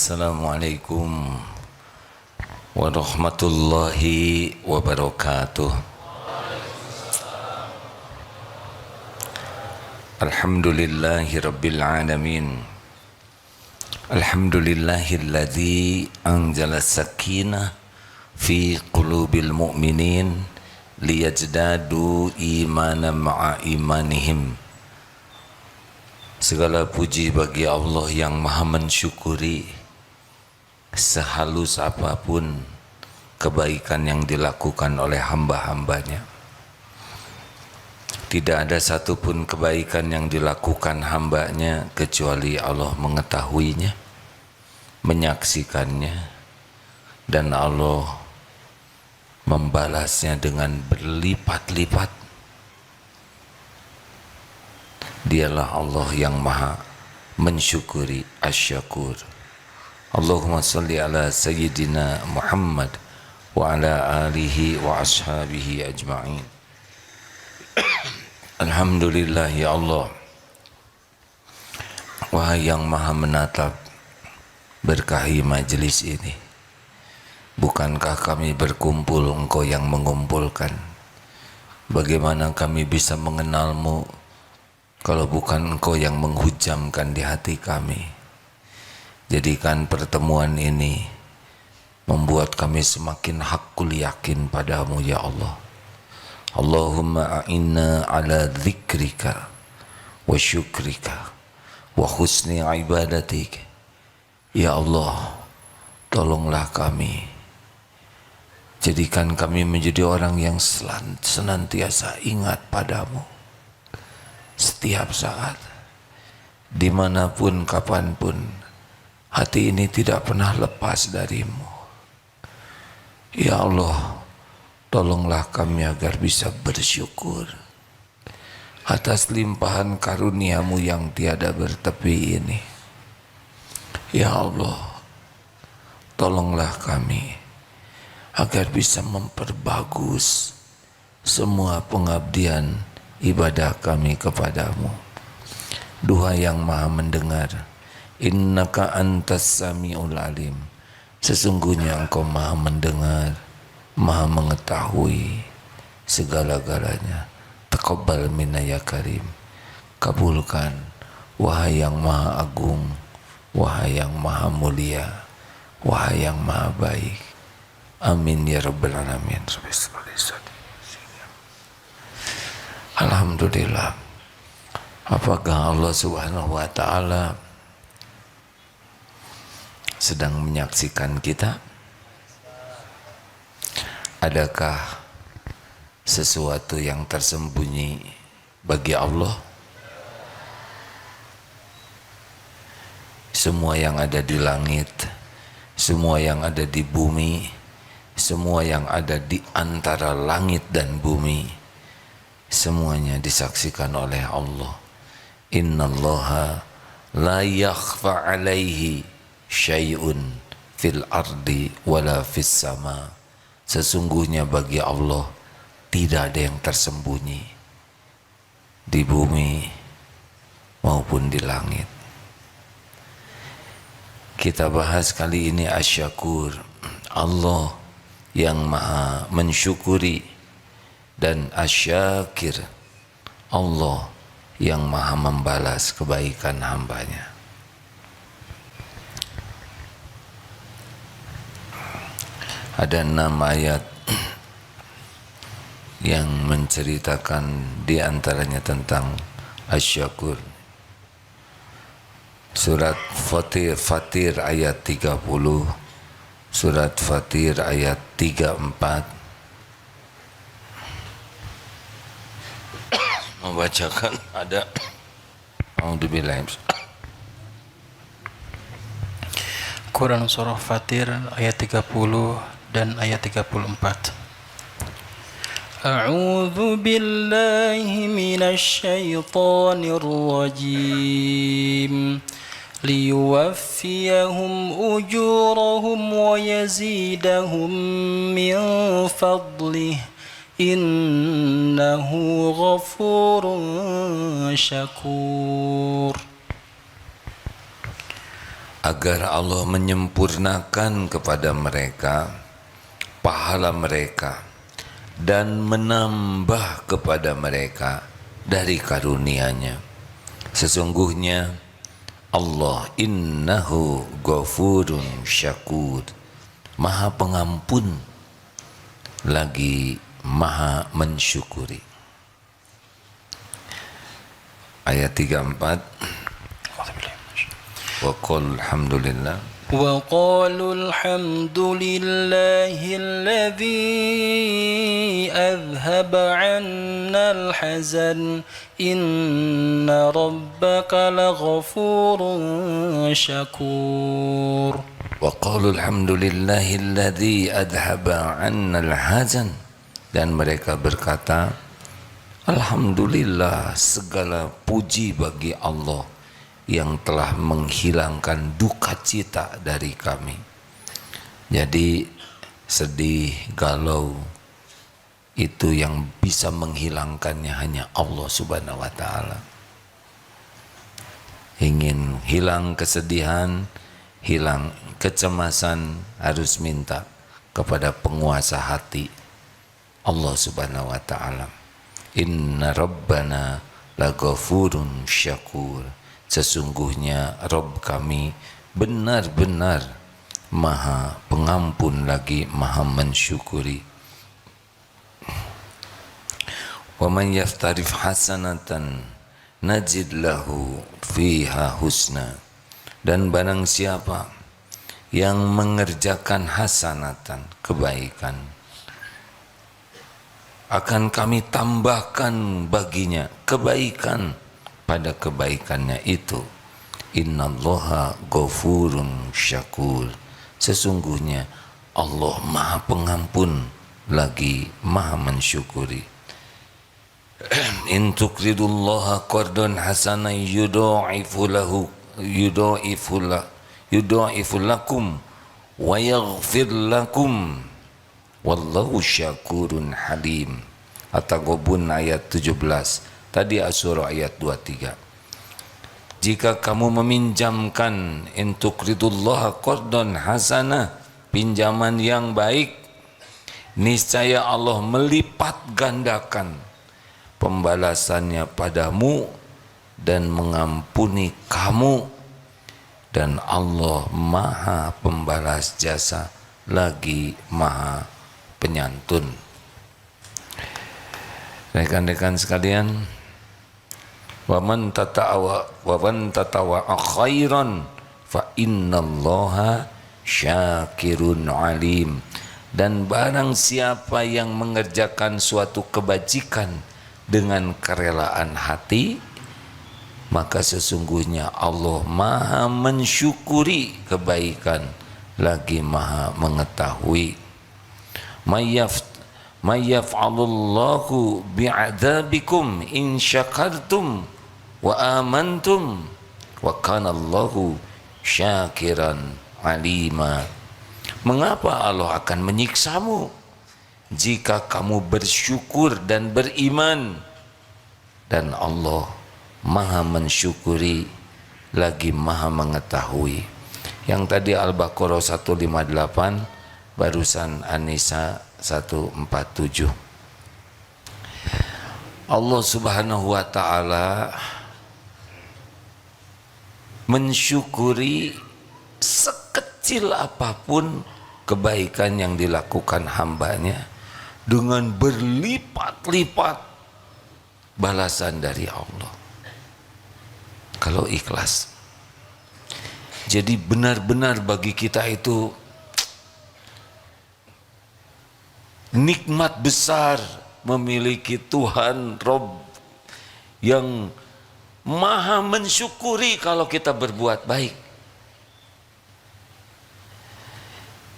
Assalamualaikum warahmatullahi wabarakatuh. Alhamdulillahi rabbil alamin. Alhamdulillahilladzi anzala sakinah fi qulubil mu'minin liyajdadu imanan ma'a imanihim. Segala puji bagi Allah yang maha mensyukuri sehalus apapun kebaikan yang dilakukan oleh hamba-hambanya. Tidak ada satupun kebaikan yang dilakukan hambanya kecuali Allah mengetahuinya, menyaksikannya, dan Allah membalasnya dengan berlipat-lipat. Dialah Allah yang maha mensyukuri, asyakur. Allahumma salli ala sayyidina Muhammad wa ala alihi wa ashabihi ajma'in. Alhamdulillah ya Allah, wahai yang maha menatap berkahi majlis ini. Bukankah kami berkumpul, Engkau yang mengumpulkan? Bagaimana kami bisa mengenalmu kalau bukan Engkau yang menghujamkan di hati kami? Jadikan pertemuan ini membuat kami semakin hakul yakin padamu ya Allah. Allahumma a'inna ala dzikrika wa syukrika wa husni ibadatik. Ya Allah, tolonglah kami, jadikan kami menjadi orang yang senantiasa ingat padamu setiap saat, dimanapun, kapanpun. Hati ini tidak pernah lepas darimu. Ya Allah, tolonglah kami agar bisa bersyukur atas limpahan karuniamu yang tiada bertepi ini. Ya Allah, tolonglah kami agar bisa memperbagus semua pengabdian ibadah kami kepadamu. Duha yang maha mendengar, innaka antas sami'ul alim. Sesungguhnya Engkau maha mendengar, maha mengetahui segala-galanya. Taqabbal minna ya karim. Kabulkan wahai yang maha agung, wahai yang maha mulia, wahai yang maha baik. Amin ya rabbal alamin. Alhamdulillah. Apakah Allah subhanahu wa ta'ala sedang menyaksikan kita? Adakah sesuatu yang tersembunyi bagi Allah? Semua yang ada di langit, semua yang ada di bumi, semua yang ada di antara langit dan bumi, semuanya disaksikan oleh Allah. Innallaha la yakhfa alaihi syai'un fil ardi wala fis sama. Sesungguhnya bagi Allah tidak ada yang tersembunyi di bumi maupun di langit. Kita bahas kali ini asyakur, Allah yang maha mensyukuri, dan asyakir, Allah yang maha membalas kebaikan hambanya. Ada 6 ayat yang menceritakan diantaranya tentang asyakur. Surat Fatir ayat 30, Surat Fatir ayat 34 membacakan ada Quran surah Fatir ayat 30 dan ayat 34. A'udzu billahi minasy syaithanir rajim. Liyuwaffiyahum ujurahum wa yazidahum min fadlih. Innahu ghafurun syakur. agar Allah menyempurnakan kepada mereka pahala mereka dan menambah kepada mereka dari karunia-Nya. Sesungguhnya Allah innahu ghafurun syakur, Maha Pengampun lagi Maha mensyukuri. Ayat 34. Wa qul alhamdulillah وقالوا الحمد لله الذي أذهب عنا الحزن إن ربك لغفور شكور. وقالوا الحمد لله الذي أذهب عنا الحزن, dan mereka berkata, Alhamdulillah, segala puji bagi Allah yang telah menghilangkan duka cita dari kami. Jadi sedih, galau, itu yang bisa menghilangkannya hanya Allah Subhanahu wa ta'ala. Ingin hilang kesedihan, hilang kecemasan, harus minta kepada penguasa hati, Allah Subhanahu wa ta'ala. Inna rabbana laghafurun syakur, sesungguhnya Rabb kami benar-benar Maha Pengampun lagi Maha mensyukuri. Wa man yaftarif hasanatan najid lahu fiha husna, dan barang siapa yang mengerjakan hasanatan, kebaikan, akan kami tambahkan baginya kebaikan pada kebaikannya itu. Innallaha ghafurun syakur, sesungguhnya Allah Maha Pengampun lagi Maha mensyukuri. In tuqridullaha qardan hasanan yudha'ifu lakum wa yaghfir lakum wallahu syakurun halim. At-Taghabun ayat 17. Tadi Asy-Syura ayat 23. Jika kamu meminjamkan, in tuqridullaha qardan hasanah, pinjaman yang baik, niscaya Allah melipat gandakan pembalasannya padamu dan mengampuni kamu, dan Allah Maha Pembalas jasa lagi Maha Penyantun. Rekan-rekan sekalian, wa man tatawa khairan fa innallaha syakirun alim, dan barang siapa yang mengerjakan suatu kebajikan dengan kerelaan hati, maka sesungguhnya Allah Maha mensyukuri kebaikan lagi Maha mengetahui. Mayyaf'alullahu bi'adabikum in syakartum wa amantum wa kanallahu syakiran alima. Mengapa Allah akan menyiksamu jika kamu bersyukur dan beriman, dan Allah Maha mensyukuri lagi Maha mengetahui. Yang tadi Al-Baqarah 158, barusan An-Nisa 147. Allah Subhanahu wa ta'ala mensyukuri sekecil apapun kebaikan yang dilakukan hambanya dengan berlipat-lipat balasan dari Allah kalau ikhlas. Jadi benar-benar bagi kita itu nikmat besar memiliki Tuhan Rabb yang Maha mensyukuri kalau kita berbuat baik.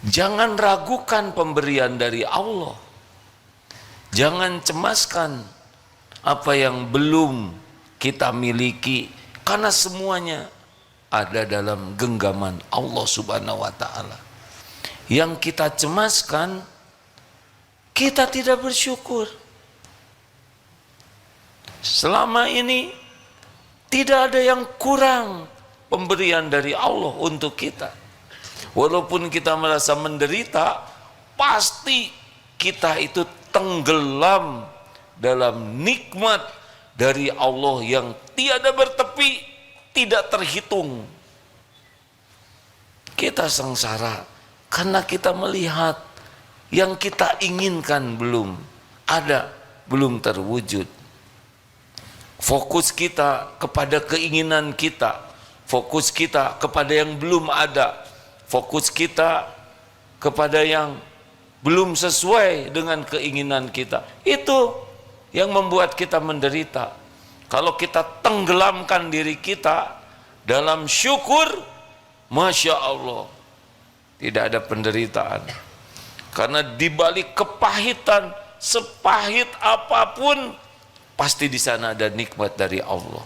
Jangan ragukan pemberian dari Allah. Jangan cemaskan apa yang belum kita miliki, karena semuanya ada dalam genggaman Allah Subhanahu wa ta'ala. Yang kita cemaskan, kita tidak bersyukur. Selama ini tidak ada yang kurang pemberian dari Allah untuk kita. Walaupun kita merasa menderita, pasti kita itu tenggelam dalam nikmat dari Allah yang tiada bertepi, tidak terhitung. Kita sengsara karena kita melihat yang kita inginkan belum ada, belum terwujud. Fokus kita kepada keinginan kita, fokus kita kepada yang belum ada, fokus kita kepada yang belum sesuai dengan keinginan kita. Itu yang membuat kita menderita. Kalau kita tenggelamkan diri kita dalam syukur, Masya Allah, tidak ada penderitaan. Karena dibalik kepahitan, sepahit apapun, pasti di sana ada nikmat dari Allah.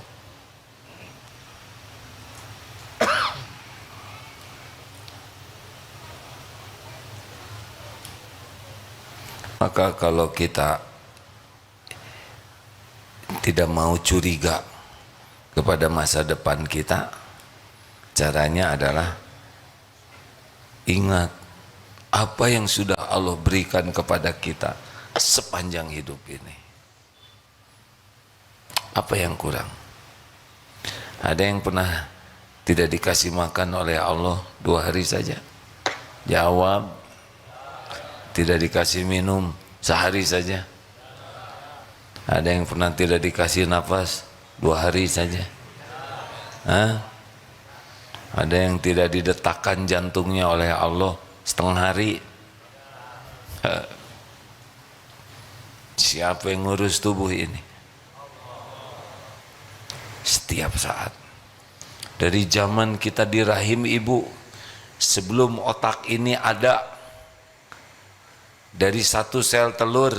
Maka kalau kita tidak mau curiga kepada masa depan kita, caranya adalah ingat apa yang sudah Allah berikan kepada kita sepanjang hidup ini. Apa yang kurang? Ada yang pernah tidak dikasih makan oleh Allah 2 hari saja? Jawab. Tidak dikasih minum sehari saja? Ada yang pernah tidak dikasih nafas 2 hari saja? Hah? Ada yang tidak didetakkan jantungnya oleh Allah setengah hari? Siapa yang ngurus tubuh ini? Setiap saat. Dari zaman kita di rahim ibu, sebelum otak ini ada, dari 1 sel telur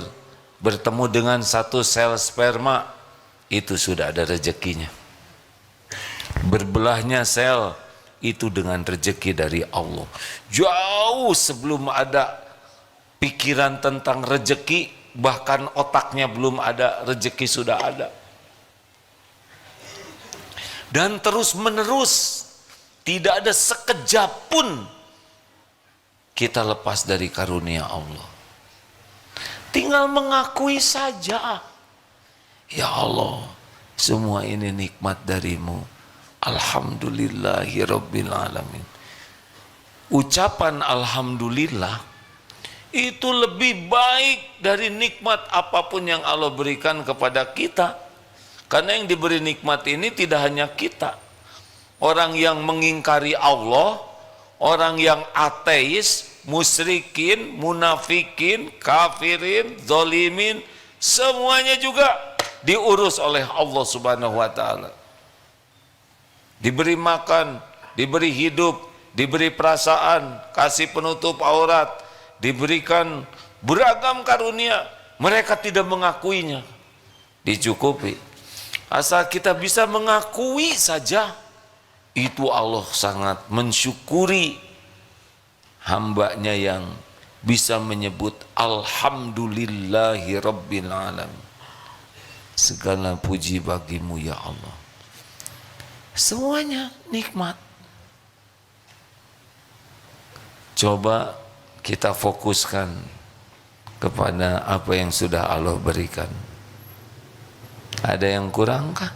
bertemu dengan 1 sel sperma, itu sudah ada rezekinya. Berbelahnya sel itu dengan rezeki dari Allah. Jauh sebelum ada pikiran tentang rezeki, bahkan otaknya belum ada, rezeki sudah ada. Dan terus menerus, tidak ada sekejap pun kita lepas dari karunia Allah. Tinggal mengakui saja, ya Allah, semua ini nikmat darimu. Alhamdulillahirabbil alamin. Ucapan alhamdulillah itu lebih baik dari nikmat apapun yang Allah berikan kepada kita. Karena yang diberi nikmat ini tidak hanya kita. Orang yang mengingkari Allah, orang yang ateis, musyrikin, munafikin, kafirin, zalimin, semuanya juga diurus oleh Allah Subhanahu wa taala. Diberi makan, diberi hidup, diberi perasaan, kasih penutup aurat, diberikan beragam karunia, mereka tidak mengakuinya. Dicukupi. Asal kita bisa mengakui saja, itu Allah sangat mensyukuri hambanya yang bisa menyebut Alhamdulillahi Rabbil Alamin. Segala puji bagimu ya Allah. Semuanya nikmat. Coba kita fokuskan kepada apa yang sudah Allah berikan. Ada yang kurangkah?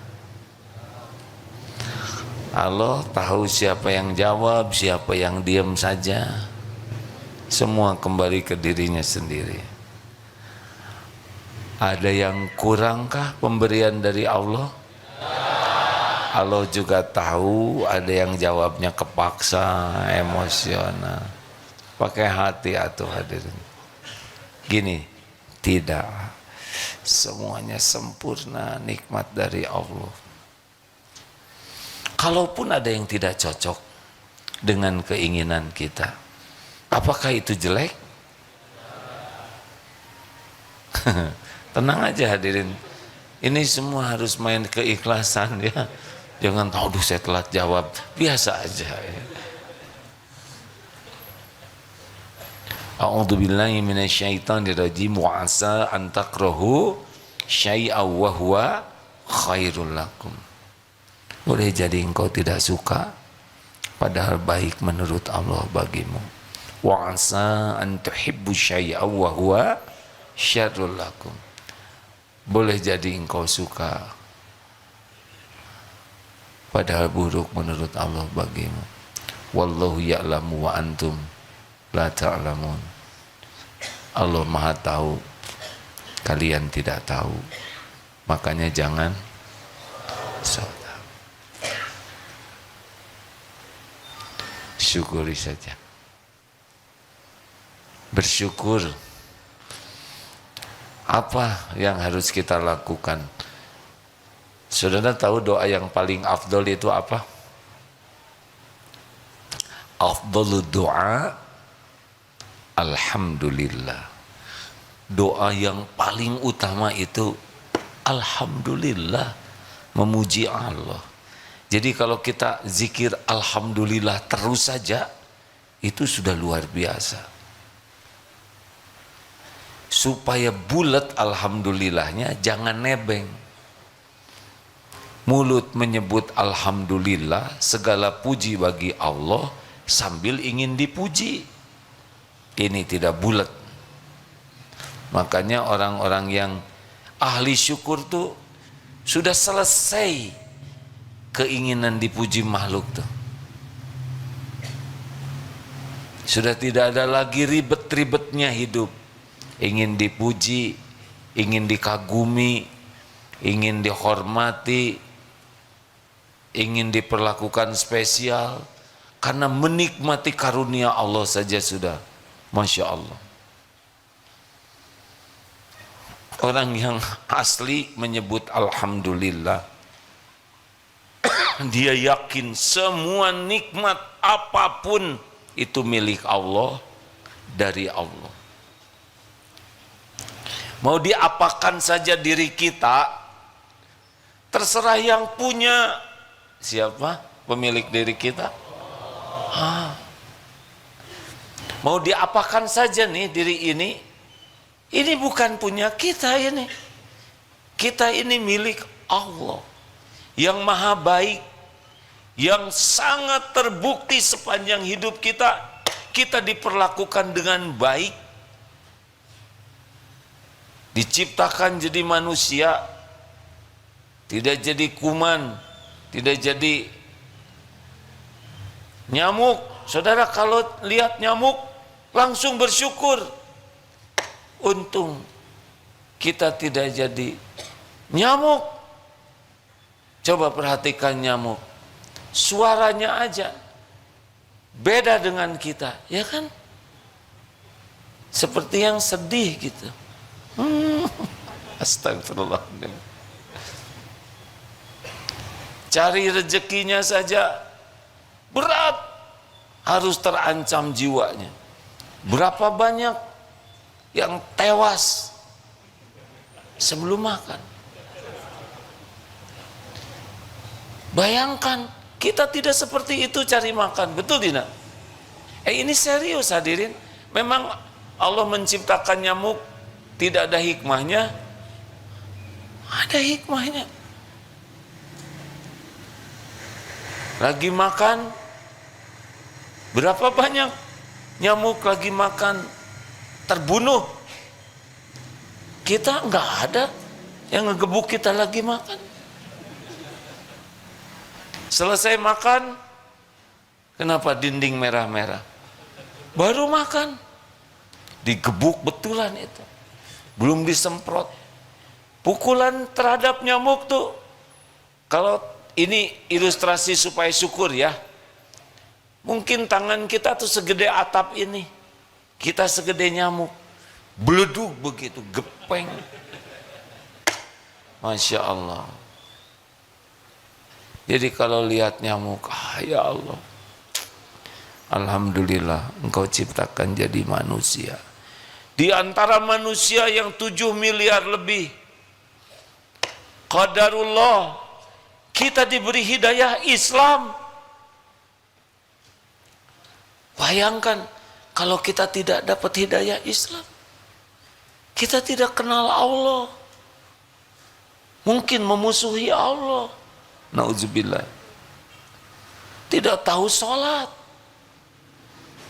Allah tahu siapa yang jawab, siapa yang diam saja. Semua kembali ke dirinya sendiri. Ada yang kurangkah pemberian dari Allah? Allah juga tahu. Ada yang jawabnya kepaksa, emosional. Pakai hati atuh hadirin. Gini, tidak. Semuanya sempurna, nikmat dari Allah. Kalaupun ada yang tidak cocok dengan keinginan kita, apakah itu jelek? Tenang aja hadirin. Ini semua harus main keikhlasan ya. Jangan tahu saya telat jawab. Biasa aja ya. A'udzubillahi minasyaitonirrajim wa asa an takrahu syai'aw wa huwa khairul lakum. Boleh jadi engkau tidak suka padahal baik menurut Allah bagimu. Wa asa an tuhibbu syai'an wa huwa syarrul lakum. Boleh jadi engkau suka padahal buruk menurut Allah bagimu. Wallahu ya'lamu wa antum la ta'lamun. Allah Maha tahu, kalian tidak tahu. Makanya jangan saudara. Syukuri saja. Bersyukur. Apa yang harus kita lakukan? Saudara tahu doa yang paling afdol itu apa? Afdolud doa alhamdulillah. Doa yang paling utama itu alhamdulillah, memuji Allah. Jadi kalau kita zikir alhamdulillah terus saja, itu sudah luar biasa. Supaya bulat alhamdulillahnya, jangan nebeng. Mulut menyebut alhamdulillah, segala puji bagi Allah sambil ingin dipuji. Ini tidak bulat. Makanya orang-orang yang ahli syukur tuh sudah selesai keinginan dipuji makhluk tuh. Sudah tidak ada lagi ribet-ribetnya hidup. Ingin dipuji, ingin dikagumi, ingin dihormati, ingin diperlakukan spesial, karena menikmati karunia Allah saja sudah Masya Allah. Orang yang asli menyebut alhamdulillah, dia yakin semua nikmat apapun itu milik Allah, dari Allah. Mau diapakan saja diri kita, terserah yang punya. Siapa pemilik diri kita? Mau diapakan saja nih diri ini bukan punya kita ini. Kita ini milik Allah yang maha baik, yang sangat terbukti sepanjang hidup kita, kita diperlakukan dengan baik. Diciptakan jadi manusia, tidak jadi kuman, tidak jadi nyamuk. Saudara kalau lihat nyamuk langsung bersyukur. Untung kita tidak jadi nyamuk. Coba perhatikan nyamuk, suaranya aja beda dengan kita, ya kan? Seperti yang sedih gitu. Astagfirullahaladzim. Cari rezekinya saja berat, harus terancam jiwanya. Berapa banyak yang tewas sebelum makan? Bayangkan, kita tidak seperti itu cari makan, betul tidak? Ini serius hadirin. Memang Allah menciptakan nyamuk tidak ada hikmahnya? Ada hikmahnya. Lagi makan, berapa banyak nyamuk lagi makan terbunuh? Kita nggak ada yang ngegebuk kita lagi makan. Selesai makan, kenapa dinding merah-merah? Baru makan, digebuk betulan itu, belum disemprot. Pukulan terhadap nyamuk tuh, kalau ini ilustrasi supaya syukur ya. Mungkin tangan kita tuh segede atap ini, kita segede nyamuk, beleduk begitu, gepeng. Masya Allah. Jadi kalau lihat nyamuk, ya Allah, alhamdulillah engkau ciptakan jadi manusia. Di antara manusia yang 7 miliar lebih, qadarullah, kita diberi hidayah Islam. Bayangkan kalau kita tidak dapat hidayah Islam, kita tidak kenal Allah, mungkin memusuhi Allah. Nauzubillah. tidak tahu sholat,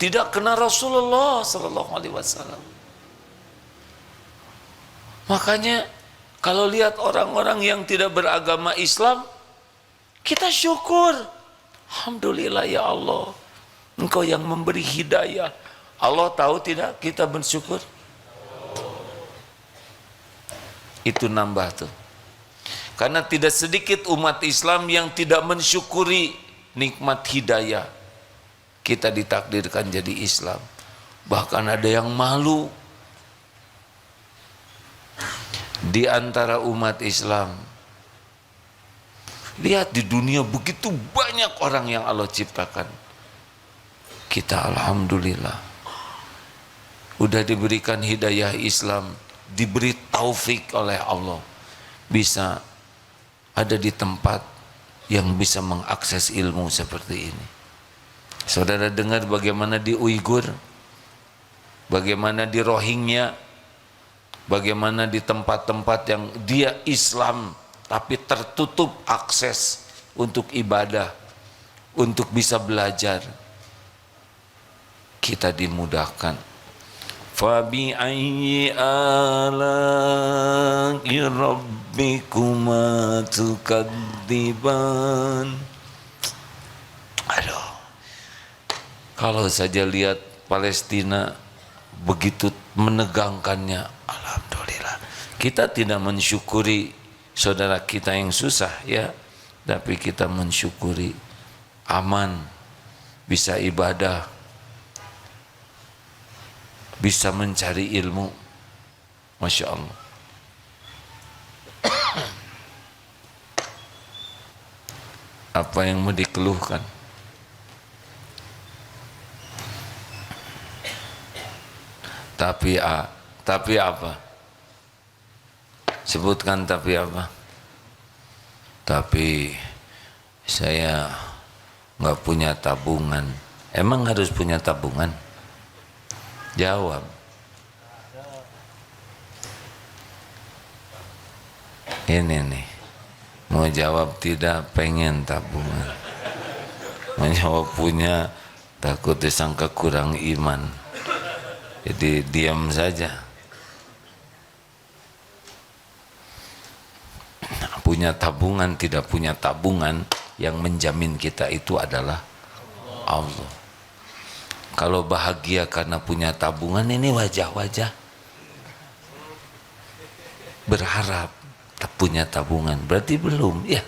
tidak kenal Rasulullah Sallallahu Alaihi Wasallam. Makanya kalau lihat orang-orang yang tidak beragama Islam, kita syukur. Alhamdulillah ya Allah, Engkau yang memberi hidayah. Allah tahu tidak kita bersyukur? Itu nambah tuh. Karena tidak sedikit umat Islam yang tidak mensyukuri nikmat hidayah. Kita ditakdirkan jadi Islam. Bahkan ada yang malu di antara umat Islam. Lihat di dunia begitu banyak orang yang Allah ciptakan. Kita alhamdulillah udah diberikan hidayah Islam, diberi taufik oleh Allah, bisa ada di tempat yang bisa mengakses ilmu seperti ini. Saudara dengar bagaimana di Uighur, bagaimana di Rohingya, bagaimana di tempat-tempat yang dia Islam tapi tertutup akses untuk ibadah, untuk bisa belajar. Kita dimudahkan. Fabi ayyi ala'i rabbikuma tukadziban. Aduh, kalau saja lihat Palestina begitu menegangkannya, alhamdulillah. Kita tidak mensyukuri saudara kita yang susah ya, tapi kita mensyukuri aman, bisa ibadah, bisa mencari ilmu. Masya Allah. Apa yang mau dikeluhkan? Tapi apa? Sebutkan tapi apa? Tapi saya nggak punya tabungan. Emang harus punya tabungan? Jawab. Ini nih, mau jawab tidak pengen tabungan, mau jawab punya takut disangka kurang iman, jadi diam saja. Punya tabungan, tidak punya tabungan, yang menjamin kita itu adalah Allah. Kalau bahagia karena punya tabungan, ini wajah-wajah berharap tak punya tabungan, berarti belum ya.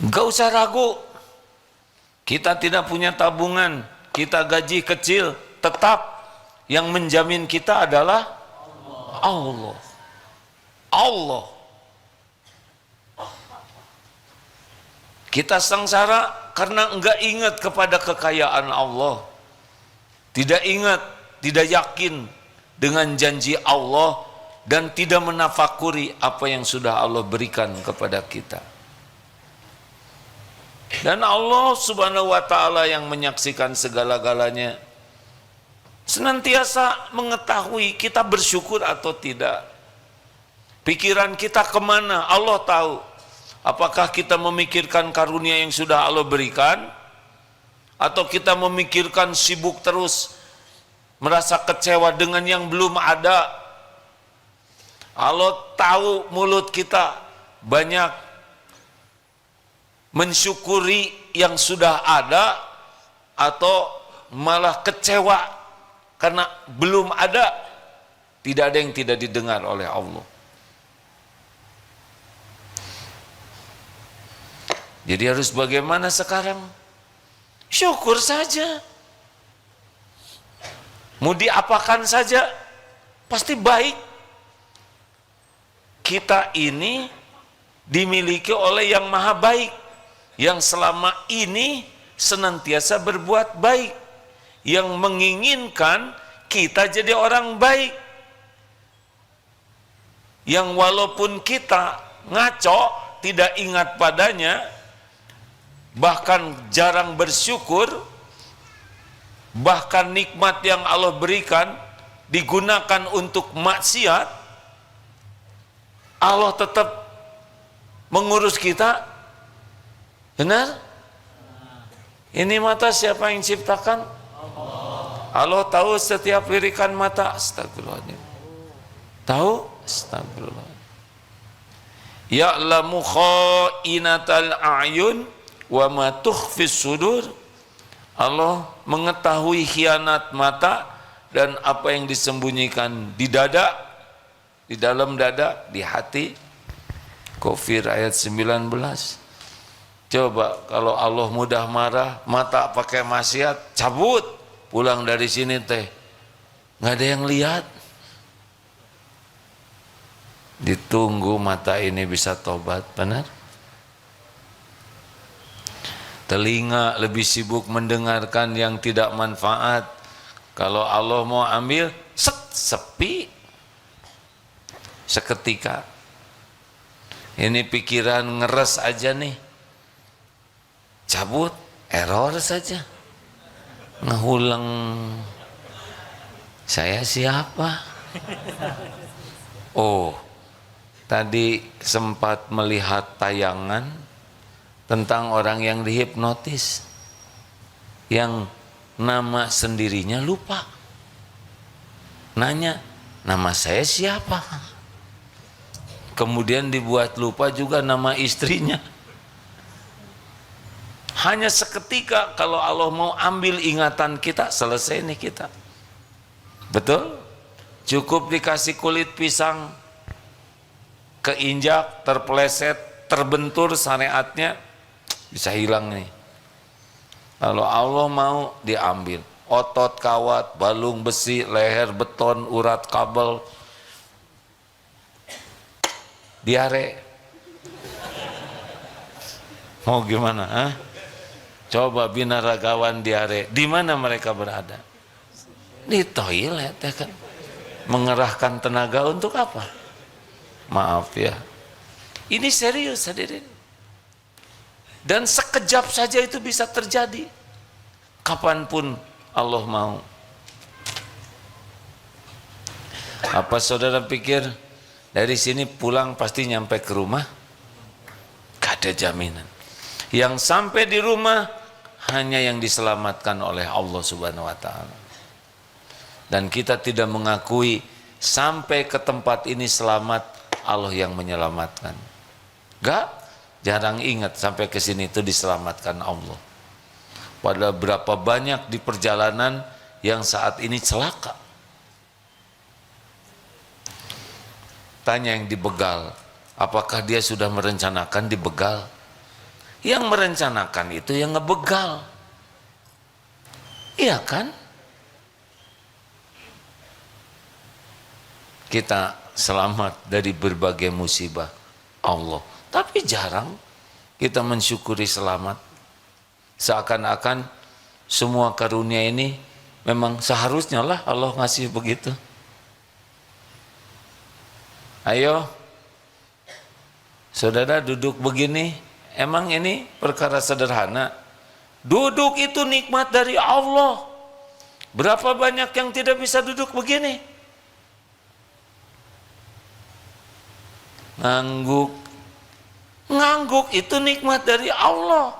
Gak usah ragu, kita tidak punya tabungan, kita gaji kecil, tetap yang menjamin kita adalah Allah. Allah. Kita sengsara karena enggak ingat kepada kekayaan Allah, tidak ingat, tidak yakin dengan janji Allah, dan tidak menafakuri apa yang sudah Allah berikan kepada kita. Dan Allah subhanahu wa ta'ala yang menyaksikan segala-galanya senantiasa mengetahui kita bersyukur atau tidak. Pikiran kita kemana Allah tahu. Apakah kita memikirkan karunia yang sudah Allah berikan, atau kita memikirkan sibuk terus merasa kecewa dengan yang belum ada. Allah tahu mulut kita banyak mensyukuri yang sudah ada, atau malah kecewa karena belum ada. Tidak ada yang tidak didengar oleh Allah. Jadi harus bagaimana sekarang? Syukur saja. Mau diapakan saja pasti baik. Kita ini dimiliki oleh yang maha baik, yang selama ini senantiasa berbuat baik, yang menginginkan kita jadi orang baik, yang walaupun kita ngaco, tidak ingat padanya, bahkan jarang bersyukur, bahkan nikmat yang Allah berikan digunakan untuk maksiat, Allah tetap mengurus kita, Benar? Ini mata siapa yang ciptakan? Allah tahu setiap lirikan mata. Astagfirullahaladzim. Tahu? Astagfirullah. Ya'lamu kha'inatal a'yun wa ma tukhfis sudur. Allah mengetahui khianat mata dan apa yang disembunyikan di dada, di dalam dada, di hati. Kafir ayat 19. Coba kalau Allah mudah marah, mata pakai maksiat, cabut, pulang dari sini teh nggak ada yang lihat. Ditunggu mata ini bisa tobat, benar? Telinga lebih sibuk mendengarkan yang tidak manfaat. Kalau Allah mau ambil, sepi seketika. Ini pikiran ngeres aja nih, cabut, error saja, ngehulang. Saya siapa? Oh, tadi sempat melihat tayangan tentang orang yang dihipnotis, yang nama sendirinya lupa. Nanya, nama saya siapa? Kemudian dibuat lupa juga nama istrinya. Hanya seketika kalau Allah mau ambil ingatan kita, selesai nih kita. Betul? Cukup dikasih kulit pisang, keinjak, terpeleset, terbentur syariatnya, bisa hilang nih. Kalau Allah mau diambil, otot kawat, balung besi, leher beton, urat kabel, diare. Mau gimana? Ah? Coba binaragawan diare, di mana mereka berada? Di toilet ya kan? Mengerahkan tenaga untuk apa? Maaf ya. Ini serius hadirin. Dan sekejap saja itu bisa terjadi. Kapanpun Allah mau. Apa saudara pikir dari sini pulang pasti nyampe ke rumah? Gak ada jaminan. Yang sampai di rumah hanya yang diselamatkan oleh Allah Subhanahu wa Ta'ala. Dan kita tidak mengakui sampai ke tempat ini selamat, Allah yang menyelamatkan. Gak, jarang ingat sampai ke sini itu diselamatkan Allah. Padahal berapa banyak di perjalanan yang saat ini celaka. Tanya yang dibegal, apakah dia sudah merencanakan dibegal? Yang merencanakan itu yang ngebegal. Iya kan? Kita selamat dari berbagai musibah Allah, tapi jarang kita mensyukuri selamat. Seakan-akan semua karunia ini memang seharusnya lah Allah ngasih begitu. Ayo saudara, duduk begini, emang ini perkara sederhana? Duduk itu nikmat dari Allah. Berapa banyak yang tidak bisa duduk begini? Ngangguk itu nikmat dari Allah.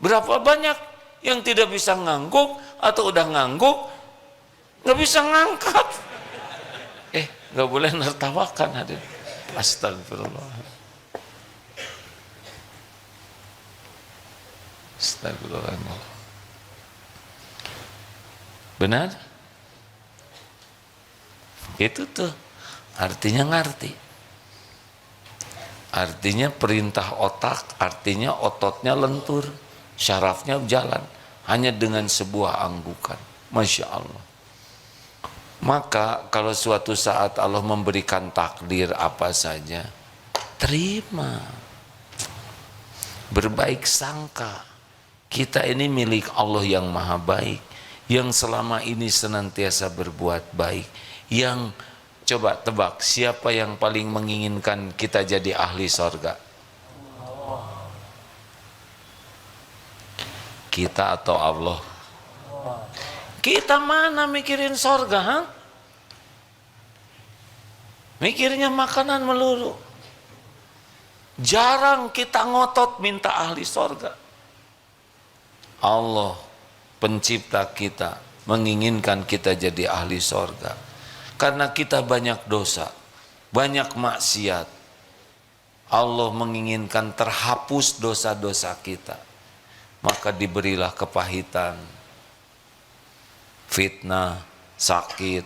Berapa banyak yang tidak bisa ngangguk atau udah ngangguk nggak bisa ngangkat? Nggak boleh nertawakan hadir. Astagfirullah. Astagfirullah. Benar? Itu tuh artinya ngerti. Artinya perintah otak, artinya ototnya lentur, syarafnya jalan hanya dengan sebuah anggukan. Masya Allah. Maka kalau suatu saat Allah memberikan takdir apa saja, terima. Berbaik sangka. Kita ini milik Allah yang maha baik, yang selama ini senantiasa berbuat baik, yang coba tebak, siapa yang paling menginginkan kita jadi ahli sorga? Kita atau Allah? Kita mana mikirin sorga? Ha? Mikirnya makanan melulu. Jarang kita ngotot minta ahli sorga. Allah pencipta kita menginginkan kita jadi ahli sorga. Karena kita banyak dosa, banyak maksiat. Allah menginginkan terhapus dosa-dosa kita. Maka diberilah kepahitan, fitnah, sakit,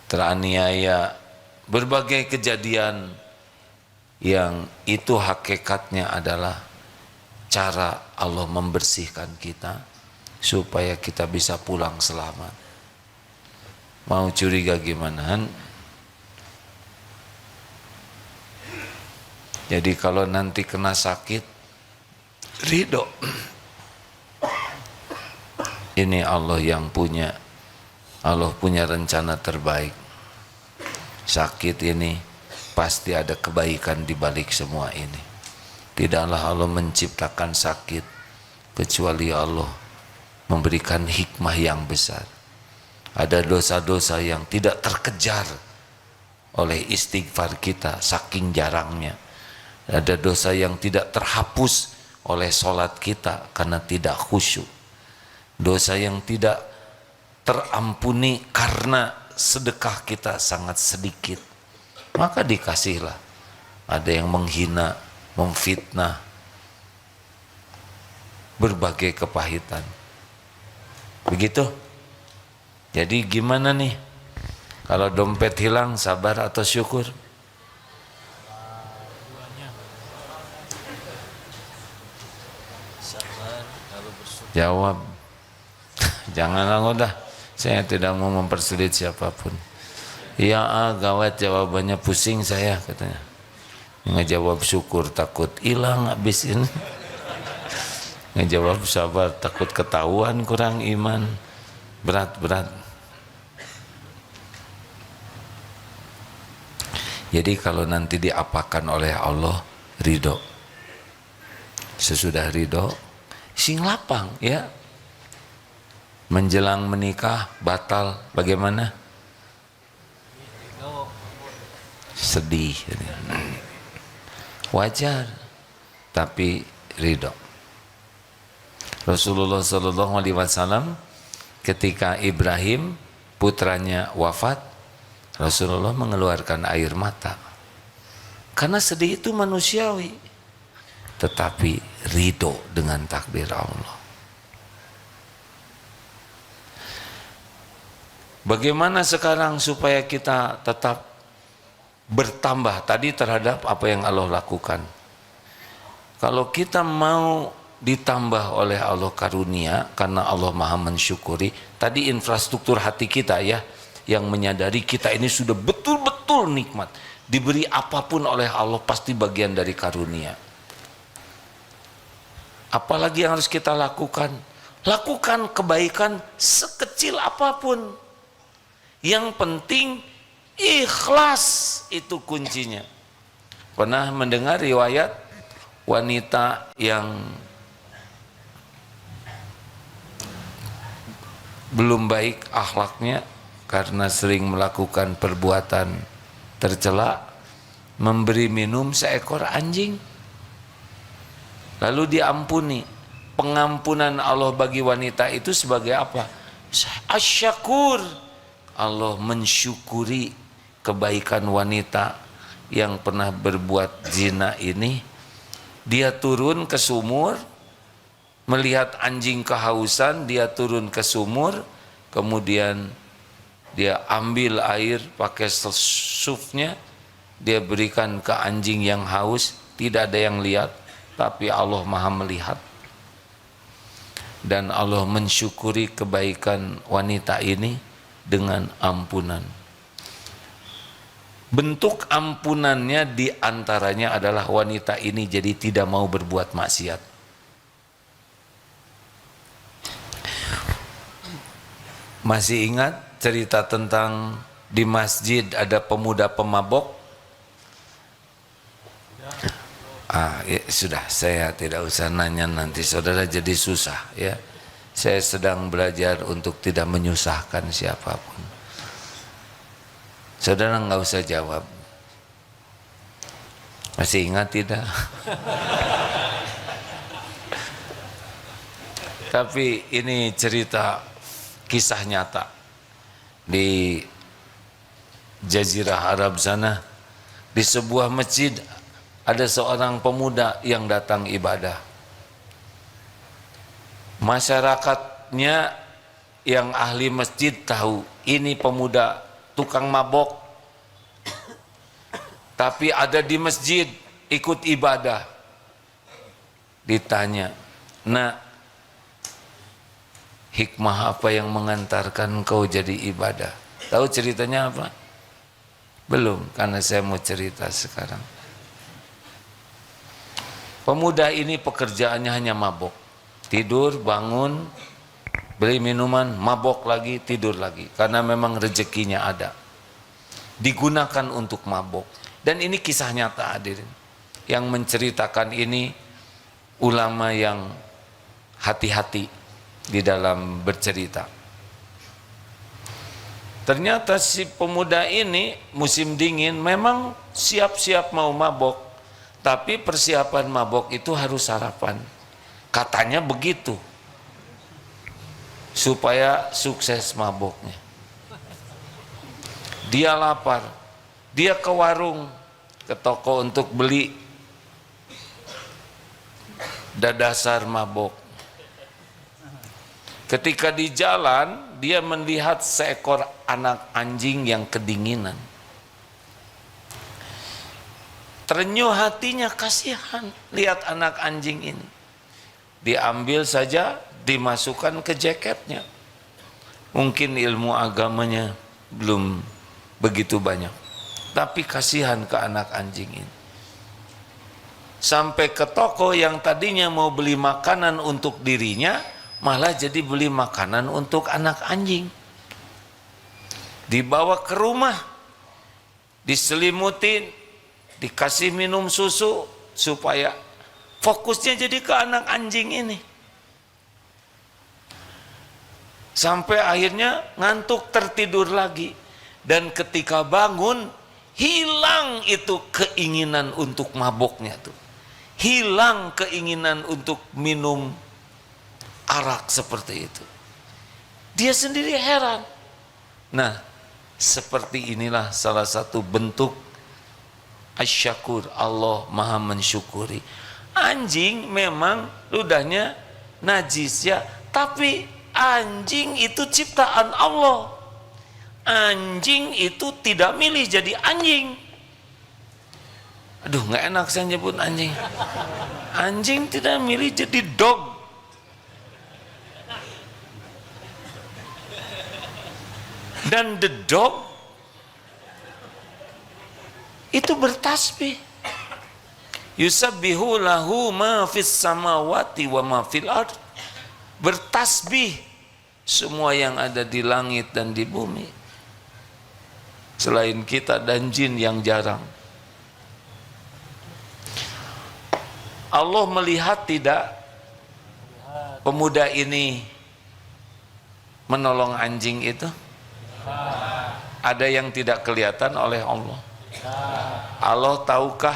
teraniaya, berbagai kejadian yang itu hakikatnya adalah cara Allah membersihkan kita supaya kita bisa pulang selamat. Mau curiga gimana? Jadi kalau nanti kena sakit, ridho. Ini Allah yang punya. Allah punya rencana terbaik. Sakit ini pasti ada kebaikan di balik semua ini. Tidaklah Allah menciptakan sakit kecuali Allah memberikan hikmah yang besar. Ada dosa-dosa yang tidak terkejar oleh istighfar kita saking jarangnya. Ada dosa yang tidak terhapus oleh sholat kita karena tidak khusyuk. Dosa yang tidak terampuni karena sedekah kita sangat sedikit. Maka dikasihlah. Ada yang menghina, memfitnah, berbagai kepahitan. Begitu. Jadi gimana nih? Kalau dompet hilang, sabar atau syukur? Jawab. Janganlah udah. Saya tidak mau mempersulit siapapun. Iya, gawat jawabannya, pusing saya katanya. Ngejawab syukur takut hilang habis ini. Ngejawab sabar takut ketahuan kurang iman. Berat. Jadi kalau nanti diapakan oleh Allah, ridho. Sesudah ridho, sing lapang ya. Menjelang menikah batal, bagaimana? Sedih. Wajar, tapi ridho. Rasulullah SAW ketika Ibrahim putranya wafat, Rasulullah mengeluarkan air mata. Karena sedih itu manusiawi, tetapi ridho dengan takdir Allah. Bagaimana sekarang supaya kita tetap bertambah tadi terhadap apa yang Allah lakukan? Kalau kita mau ditambah oleh Allah karunia, karena Allah maha mensyukuri, tadi infrastruktur hati kita ya, yang menyadari kita ini sudah betul-betul nikmat, diberi apapun oleh Allah pasti bagian dari karunia. Apalagi yang harus kita lakukan? Lakukan kebaikan sekecil apapun. Yang penting ikhlas, itu kuncinya. Pernah mendengar riwayat wanita yang belum baik akhlaknya karena sering melakukan perbuatan tercela, memberi minum seekor anjing, lalu diampuni. Pengampunan Allah bagi wanita itu sebagai apa? Asyakur. Allah mensyukuri kebaikan wanita yang pernah berbuat zina ini. Dia turun ke sumur, melihat anjing kehausan, dia turun ke sumur, kemudian dia ambil air pakai sufnya, dia berikan ke anjing yang haus. Tidak ada yang lihat, tapi Allah maha melihat. Dan Allah mensyukuri kebaikan wanita ini dengan ampunan. Bentuk ampunannya diantaranya adalah wanita ini jadi tidak mau berbuat maksiat. Masih ingat cerita tentang di masjid ada pemuda pemabok? Ya, sudah, saya tidak usah nanya, nanti saudara jadi susah ya. Saya sedang belajar untuk tidak menyusahkan siapapun. Saudara nggak usah jawab. Masih ingat tidak? Tapi ini cerita kisah nyata di Jazirah Arab sana. Di sebuah masjid ada seorang pemuda yang datang ibadah. Masyarakatnya yang ahli masjid tahu ini pemuda tukang mabok, tapi ada di masjid ikut ibadah. Ditanya, "Nak, hikmah apa yang mengantarkan kau jadi ibadah?" Tahu ceritanya apa? Belum, karena saya mau cerita sekarang. Pemuda ini pekerjaannya hanya mabok. Tidur, bangun, beli minuman, mabok lagi, tidur lagi. Karena memang rezekinya ada. Digunakan untuk mabok. Dan ini kisah nyata, hadirin. Yang menceritakan ini ulama yang hati-hati di dalam bercerita. Ternyata si pemuda ini musim dingin memang siap-siap mau mabok, tapi persiapan mabok itu harus sarapan. Katanya begitu, supaya sukses maboknya. Dia lapar, dia ke warung, ke toko untuk beli dadasar mabok. Ketika di jalan, dia melihat seekor anak anjing yang kedinginan. Terenyuh hatinya, kasihan lihat anak anjing ini. Diambil saja, dimasukkan ke jaketnya. Mungkin ilmu agamanya belum begitu banyak, tapi kasihan ke anak anjing ini. Sampai ke toko yang tadinya mau beli makanan untuk dirinya, malah jadi beli makanan untuk anak anjing. Dibawa ke rumah, diselimutin, dikasih minum susu supaya fokusnya jadi ke anak anjing ini. Sampai akhirnya ngantuk, tertidur lagi. Dan ketika bangun, hilang itu keinginan untuk maboknya tuh. Hilang keinginan untuk minum arak seperti itu. Dia sendiri heran. Nah, seperti inilah salah satu bentuk asyakur, Allah maha mensyukuri. Anjing memang ludahnya najis ya, tapi anjing itu ciptaan Allah. Anjing itu tidak milih jadi anjing. Aduh, nggak enak saya nyebut anjing. Anjing tidak milih jadi dog. Dan the dog itu bertasbih. Yusabbihu lahu ma fis samawati wa ma fil ard. Bertasbih semua yang ada di langit dan di bumi. Selain kita dan jin yang jarang. Allah melihat tidak pemuda ini menolong anjing itu? Ada yang tidak kelihatan oleh Allah. Allah tahukah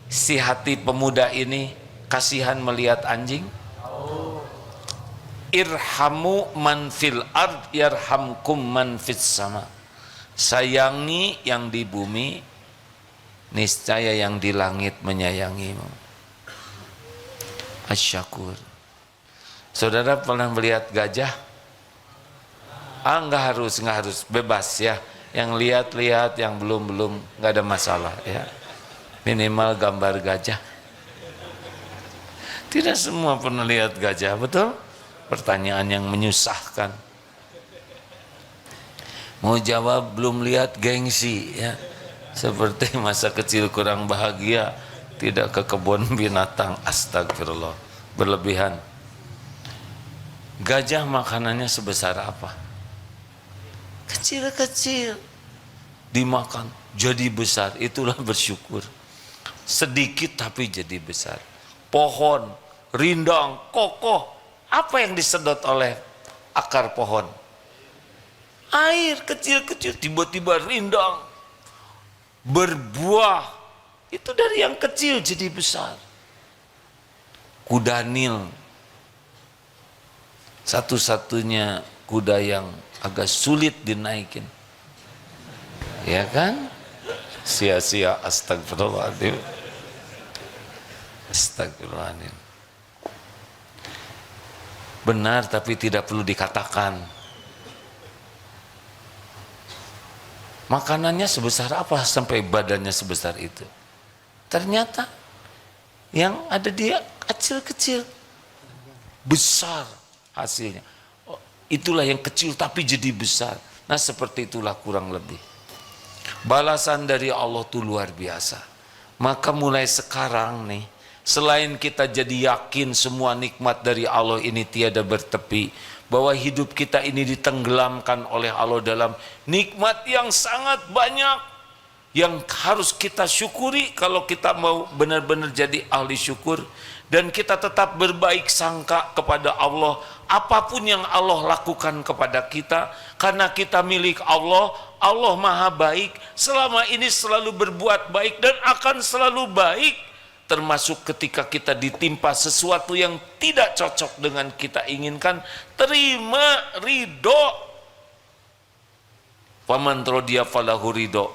si hati pemuda ini kasihan melihat anjing? Irhamu man fil ard yarhamkum man fis sama. Sayangi yang di bumi, niscaya yang di langit menyayangimu. Asyakur. Saudara pernah melihat gajah? Enggak harus, bebas ya. Yang lihat-lihat, yang belum nggak ada masalah ya. Minimal gambar gajah. Tidak semua pernah lihat gajah, betul? Pertanyaan yang menyusahkan. Mau jawab belum lihat, gengsi ya. Seperti masa kecil kurang bahagia, tidak ke kebun binatang, astagfirullah, berlebihan. Gajah makanannya sebesar apa? Kecil-kecil, dimakan jadi besar, itulah bersyukur. Sedikit tapi jadi besar. Pohon, rindang, kokoh, apa yang disedot oleh akar pohon? Air kecil-kecil, tiba-tiba rindang, berbuah, Itu dari yang kecil jadi besar. Kuda Nil, satu-satunya kuda yang agak sulit dinaikin, ya kan? Sia-sia, astagfirullahaladzim. Astagfirullahaladzim. Benar, tapi tidak perlu dikatakan. Makanannya sebesar apa sampai badannya sebesar itu? Ternyata yang ada dia kecil-kecil, besar hasilnya. Oh, itulah yang kecil tapi jadi besar. Nah, seperti itulah kurang lebih. Balasan dari Allah itu luar biasa. Maka mulai sekarang nih, selain kita jadi yakin semua nikmat dari Allah ini tiada bertepi, bahwa hidup kita ini ditenggelamkan oleh Allah dalam nikmat yang sangat banyak yang harus kita syukuri kalau kita mau benar-benar jadi ahli syukur, dan kita tetap berbaik sangka kepada Allah apapun yang Allah lakukan kepada kita, karena kita milik Allah. Allah maha baik, selama ini selalu berbuat baik dan akan selalu baik, termasuk ketika kita ditimpa sesuatu yang tidak cocok dengan kita inginkan, terima, ridho. Faman radiya falahu ridho.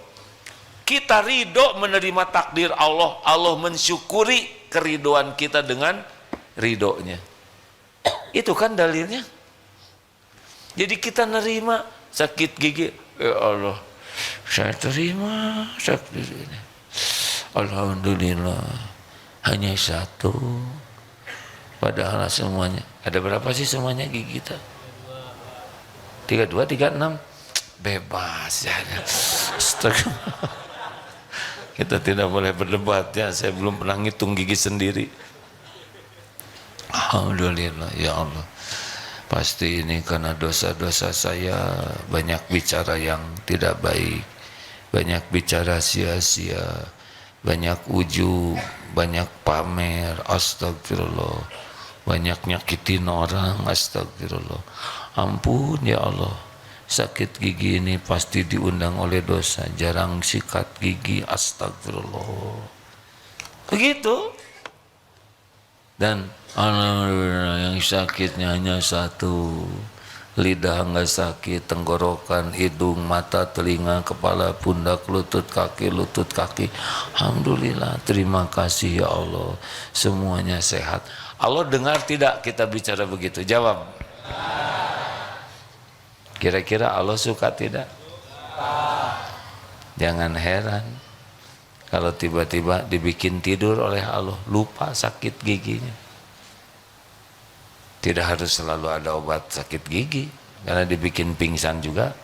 Kita ridho menerima takdir Allah, Allah mensyukuri keridoan kita dengan ridhonya. Itu kan dalilnya. Jadi kita nerima sakit gigi, ya Allah, saya terima sakit ini. Alhamdulillah, hanya satu. Padahal semuanya, ada berapa sih semuanya gigi kita? 32, 36, bebas ya. Kita tidak boleh berdebat ya. Saya belum pernah ngitung gigi sendiri. Alhamdulillah, ya Allah. Pasti ini karena dosa-dosa saya, banyak bicara yang tidak baik, banyak bicara sia-sia, banyak ujub, banyak pamer, astagfirullah, banyak nyakitin orang, astagfirullah. Ampun ya Allah, sakit gigi ini pasti diundang oleh dosa, jarang sikat gigi, astagfirullah. Begitu. Dan alhamdulillah yang sakitnya hanya satu, lidah enggak sakit, tenggorokan, hidung, mata, telinga, kepala, pundak, lutut kaki. Alhamdulillah, terima kasih ya Allah, semuanya sehat. Allah dengar tidak kita bicara begitu? Jawab. Kira-kira Allah suka tidak? Jangan heran kalau tiba-tiba dibikin tidur oleh Allah, lupa sakit giginya. Tidak harus selalu ada obat sakit gigi, karena dibikin pingsan juga.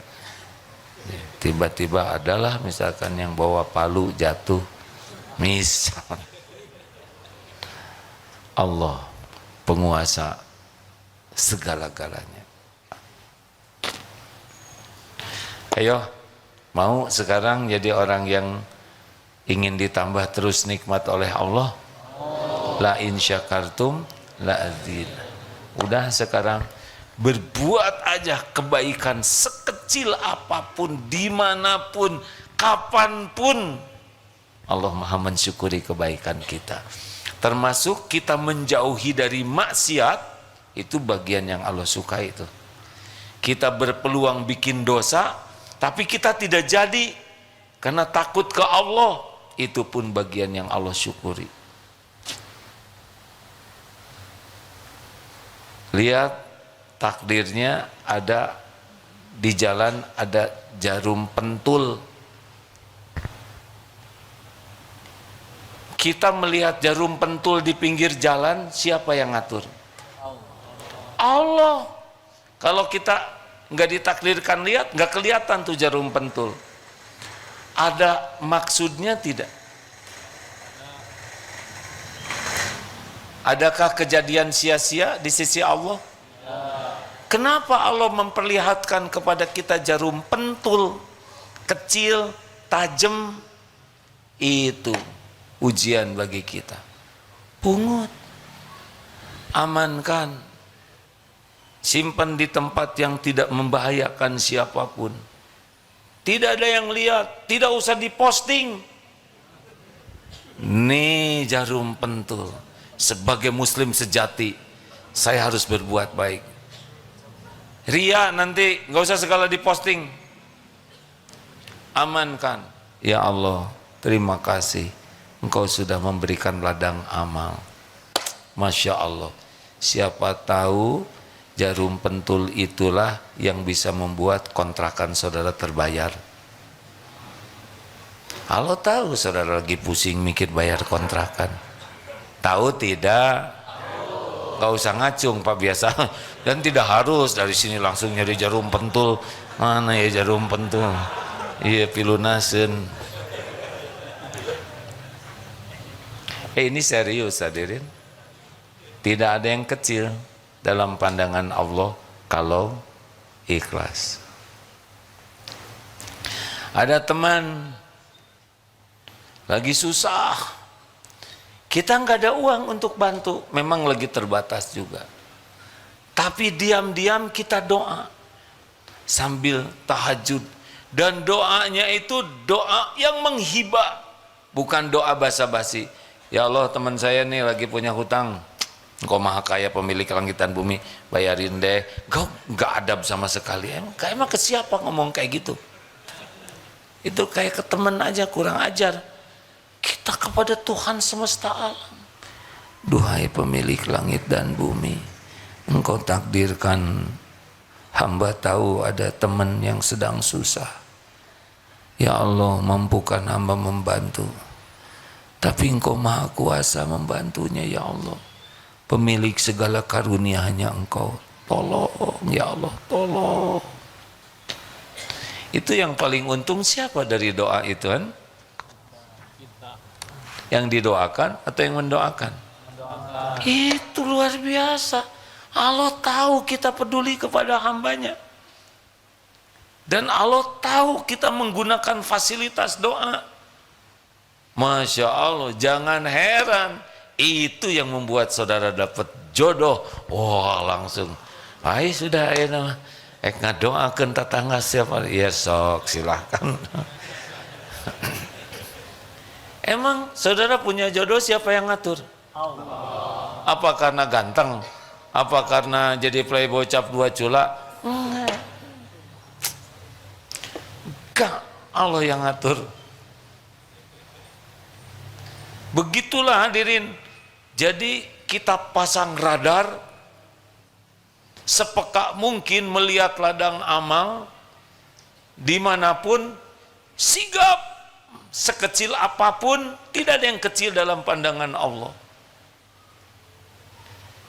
Tiba-tiba adalah misalkan yang bawa palu jatuh, misal. Allah penguasa segala-galanya. Ayo, mau sekarang jadi orang yang ingin ditambah terus nikmat oleh Allah? La in syakartum la adzid. Udah sekarang berbuat aja kebaikan sekecil apapun, dimanapun, kapanpun. Allah maha mensyukuri kebaikan kita. Termasuk kita menjauhi dari maksiat, itu bagian yang Allah suka itu. Kita berpeluang bikin dosa, tapi kita tidak jadi karena takut ke Allah, itu pun bagian yang Allah syukuri. Lihat takdirnya, ada di jalan ada jarum pentul. Kita melihat jarum pentul di pinggir jalan, siapa yang ngatur? Allah. Kalau kita nggak ditakdirkan lihat, nggak kelihatan tuh jarum pentul. Ada maksudnya tidak? Adakah kejadian sia-sia di sisi Allah? Kenapa Allah memperlihatkan kepada kita jarum pentul kecil, tajam? Itu ujian bagi kita. Pungut, amankan, simpan di tempat yang tidak membahayakan siapapun. Tidak ada yang lihat, tidak usah diposting. Nih jarum pentul. Sebagai muslim sejati, saya harus berbuat baik. Ria nanti nggak usah segala diposting. Amankan. Ya Allah, terima kasih. Engkau sudah memberikan ladang amal. Masya Allah. Siapa tahu jarum pentul itulah yang bisa membuat kontrakan saudara terbayar. Kalau tahu saudara lagi pusing mikir bayar kontrakan. Tahu tidak? Gak usah ngacung Pak biasa. Dan tidak harus dari sini langsung nyari jarum pentul. Mana ya jarum pentul? Iya pilunasen. Ini serius hadirin. Tidak ada yang kecil dalam pandangan Allah kalau ikhlas. Ada teman lagi susah, kita nggak ada uang untuk bantu, memang lagi terbatas juga. Tapi diam-diam kita doa sambil tahajud, dan doanya itu doa yang menghibah, bukan doa basa-basi. Ya Allah, teman saya nih lagi punya hutang, Engkau maha kaya pemilik langit dan bumi, bayarin deh. Engkau nggak adab sama sekali. Emang ke siapa ngomong kayak gitu? Itu kayak ke teman aja, kurang ajar. Kita kepada Tuhan semesta alam. Duhai pemilik langit dan bumi, Engkau takdirkan hamba tahu ada teman yang sedang susah. Ya Allah, mampukan hamba membantu. Tapi Engkau maha kuasa membantunya ya Allah. Pemilik segala karunia hanya Engkau. Tolong ya Allah, tolong. Itu yang paling untung siapa dari doa itu kan? Yang didoakan atau yang mendoakan? Mendoakan. Itu luar biasa. Allah tahu kita peduli kepada hambanya. Dan Allah tahu kita menggunakan fasilitas doa. Masya Allah, jangan heran. Itu yang membuat saudara dapat jodoh. Wah, langsung. Hai sudah enak. Ngadoakeun tetangga siapa? Ya sok silahkan. Emang saudara punya jodoh siapa yang ngatur? Allah. Apa karena ganteng? Apa karena jadi playboy cap 2 cula? Enggak, Allah yang ngatur. Begitulah hadirin. Jadi kita pasang radar, sepeka mungkin melihat ladang amal, dimanapun, sigap. Sekecil apapun, tidak ada yang kecil dalam pandangan Allah.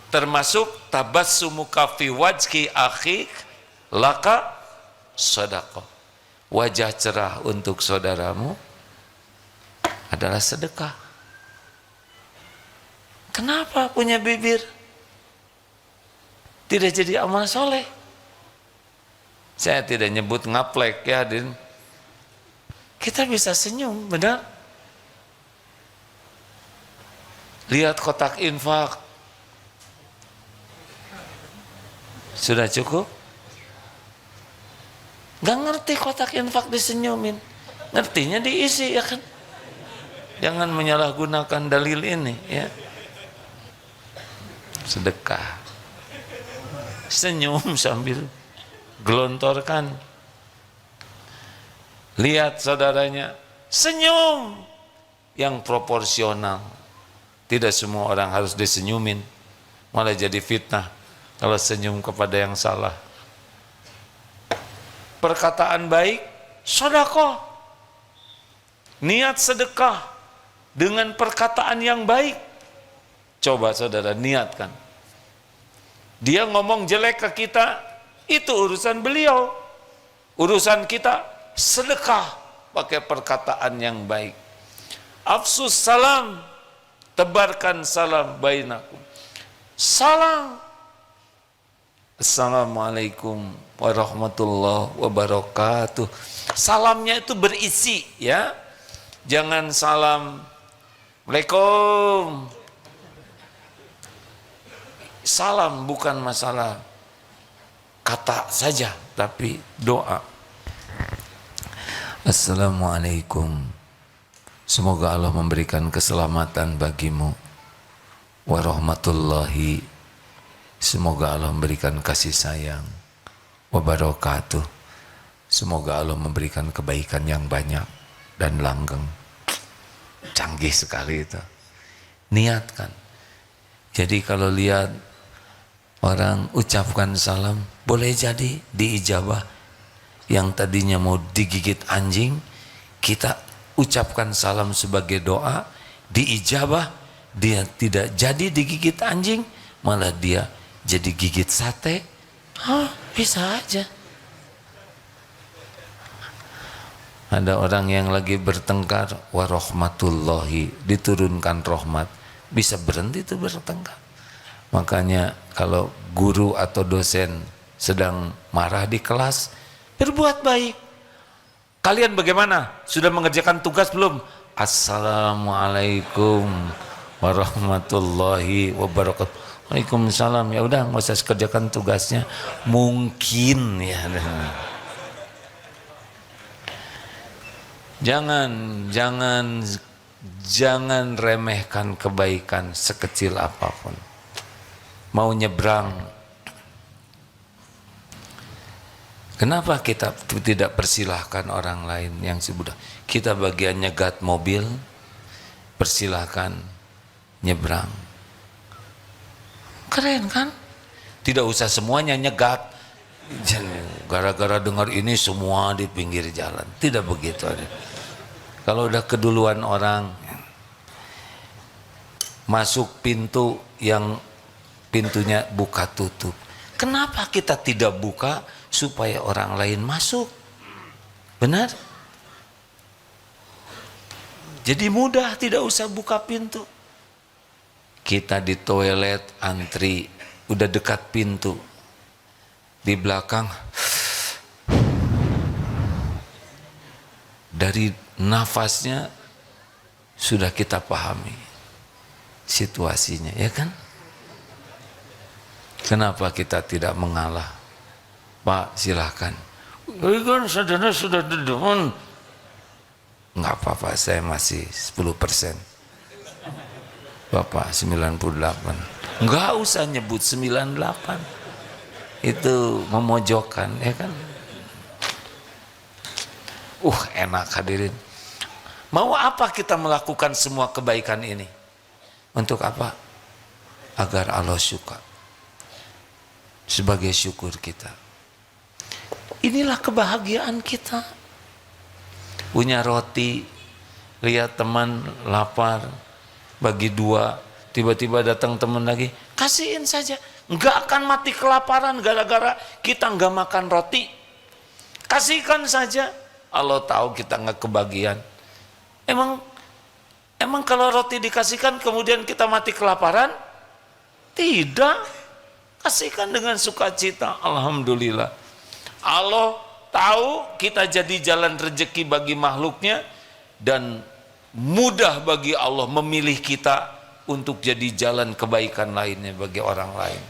Termasuk tabassumuka fi wajhi akhik laka sedekah. Wajah cerah untuk saudaramu adalah sedekah. Kenapa punya bibir tidak jadi amal soleh? Saya tidak nyebut ngaplek ya, Din. Kita bisa senyum, benar? Lihat kotak infak. Sudah cukup? Gak ngerti kotak infak disenyumin. Ngertinya diisi ya kan? Jangan menyalahgunakan dalil ini ya. Sedekah. Senyum sambil gelontorkan. Lihat saudaranya, senyum yang proporsional. Tidak semua orang harus disenyumin, malah jadi fitnah kalau senyum kepada yang salah. Perkataan baik, sedekah. Niat sedekah dengan perkataan yang baik. Coba saudara niatkan. Dia ngomong jelek ke kita, itu urusan beliau. Urusan kita sedekah pakai perkataan yang baik. Afsus salam, tebarkan salam bainakum. Salam. Assalamualaikum warahmatullahi wabarakatuh. Salamnya itu berisi ya. Jangan salam Waalaikumsalam. Salam bukan masalah kata saja, tapi doa. Assalamualaikum Semoga Allah memberikan keselamatan bagimu. Warahmatullahi. Semoga Allah memberikan kasih sayang. Wabarakatuh. Semoga Allah memberikan kebaikan yang banyak dan langgeng. Canggih sekali itu. Niatkan. Jadi kalau lihat orang ucapkan salam, boleh jadi diijabah. Yang tadinya mau digigit anjing, kita ucapkan salam sebagai doa, diijabah, dia tidak jadi digigit anjing, malah dia jadi gigit sate. Bisa aja. Ada orang yang lagi bertengkar, warahmatullahi, diturunkan rahmat, bisa berhenti itu bertengkar. Makanya kalau guru atau dosen sedang marah di kelas, berbuat baik. Kalian bagaimana? Sudah mengerjakan tugas belum? Assalamualaikum warahmatullahi wabarakatuh. Waalaikumsalam. Ya udah, nggak usah kerjakan tugasnya. Mungkin ya. Jangan remehkan kebaikan sekecil apapun. Mau nyebrang, kenapa kita tidak persilahkan orang lain yang sudah kita bagian nyegat mobil, persilahkan nyebrang. Keren kan? Tidak usah semuanya nyegat. Gara-gara dengar ini semua di pinggir jalan. Tidak begitu. Kalau udah keduluan orang, masuk pintu yang pintunya buka tutup. Kenapa kita tidak buka supaya orang lain masuk? Benar? Jadi mudah, tidak usah buka pintu. Kita di toilet antri, udah dekat pintu. Di belakang, dari nafasnya sudah kita pahami situasinya, ya kan? Kenapa kita tidak mengalah? Pak, silahkan. Kan saudara sudah dedeman. Enggak apa-apa, saya masih 10%. Bapak 98. Enggak usah nyebut 98. Itu memojokkan, ya kan? Enak hadirin. Mau apa kita melakukan semua kebaikan ini? Untuk apa? Agar Allah suka. Sebagai syukur kita. Inilah kebahagiaan kita. Punya roti, lihat teman lapar, bagi 2, tiba-tiba datang teman lagi, kasihin saja. Enggak akan mati kelaparan gara-gara kita enggak makan roti. Kasihkan saja. Allah tahu kita enggak kebagian. Emang kalau roti dikasihkan kemudian kita mati kelaparan? Tidak. Kasihkan dengan sukacita. Alhamdulillah. Allah tahu kita jadi jalan rezeki bagi makhluknya, dan mudah bagi Allah memilih kita untuk jadi jalan kebaikan lainnya bagi orang lain.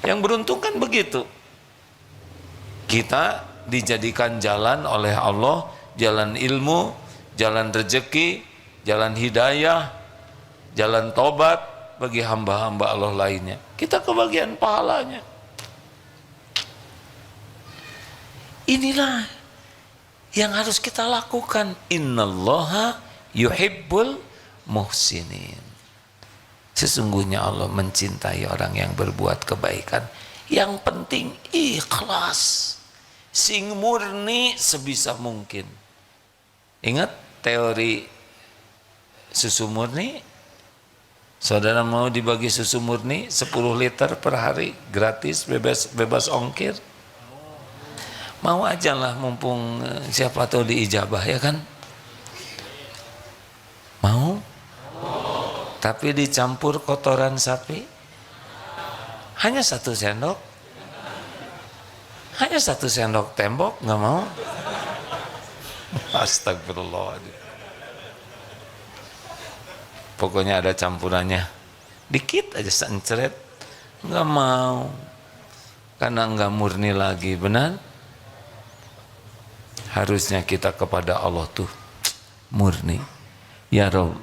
Yang beruntung kan begitu. Kita dijadikan jalan oleh Allah, jalan ilmu, jalan rezeki, jalan hidayah, jalan tobat bagi hamba-hamba Allah lainnya. Kita kebagian pahalanya. Inilah yang harus kita lakukan. Innallaha yuhibbul muhsinin. Sesungguhnya Allah mencintai orang yang berbuat kebaikan. Yang penting ikhlas, sing murni sebisa mungkin. Ingat teori susu murni? Saudara mau dibagi susu murni 10 liter per hari gratis, bebas ongkir? Mau aja lah, mumpung siapa tahu diijabah, ya kan? Mau? Tapi dicampur kotoran sapi? Hanya 1 sendok? Hanya 1 sendok tembok, nggak mau? Astagfirullahaladzim. Pokoknya ada campurannya. Dikit aja senceret. Nggak mau. Karena nggak murni lagi, benar? Harusnya kita kepada Allah tuh murni. Ya Rabb,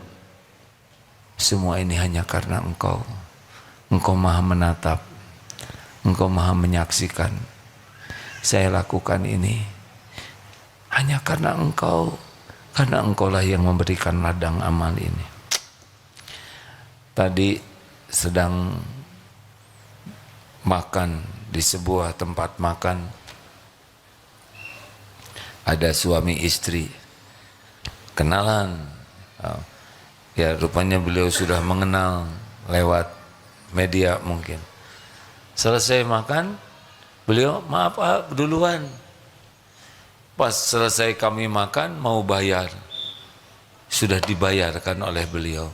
semua ini hanya karena Engkau. Engkau maha menatap, Engkau maha menyaksikan. Saya lakukan ini hanya karena Engkau lah yang memberikan ladang amal ini. Tadi sedang makan di sebuah tempat makan, ada suami istri kenalan. Ya rupanya beliau sudah mengenal lewat media mungkin. Selesai makan, beliau maaf duluan. Pas selesai kami makan mau bayar, sudah dibayarkan oleh beliau.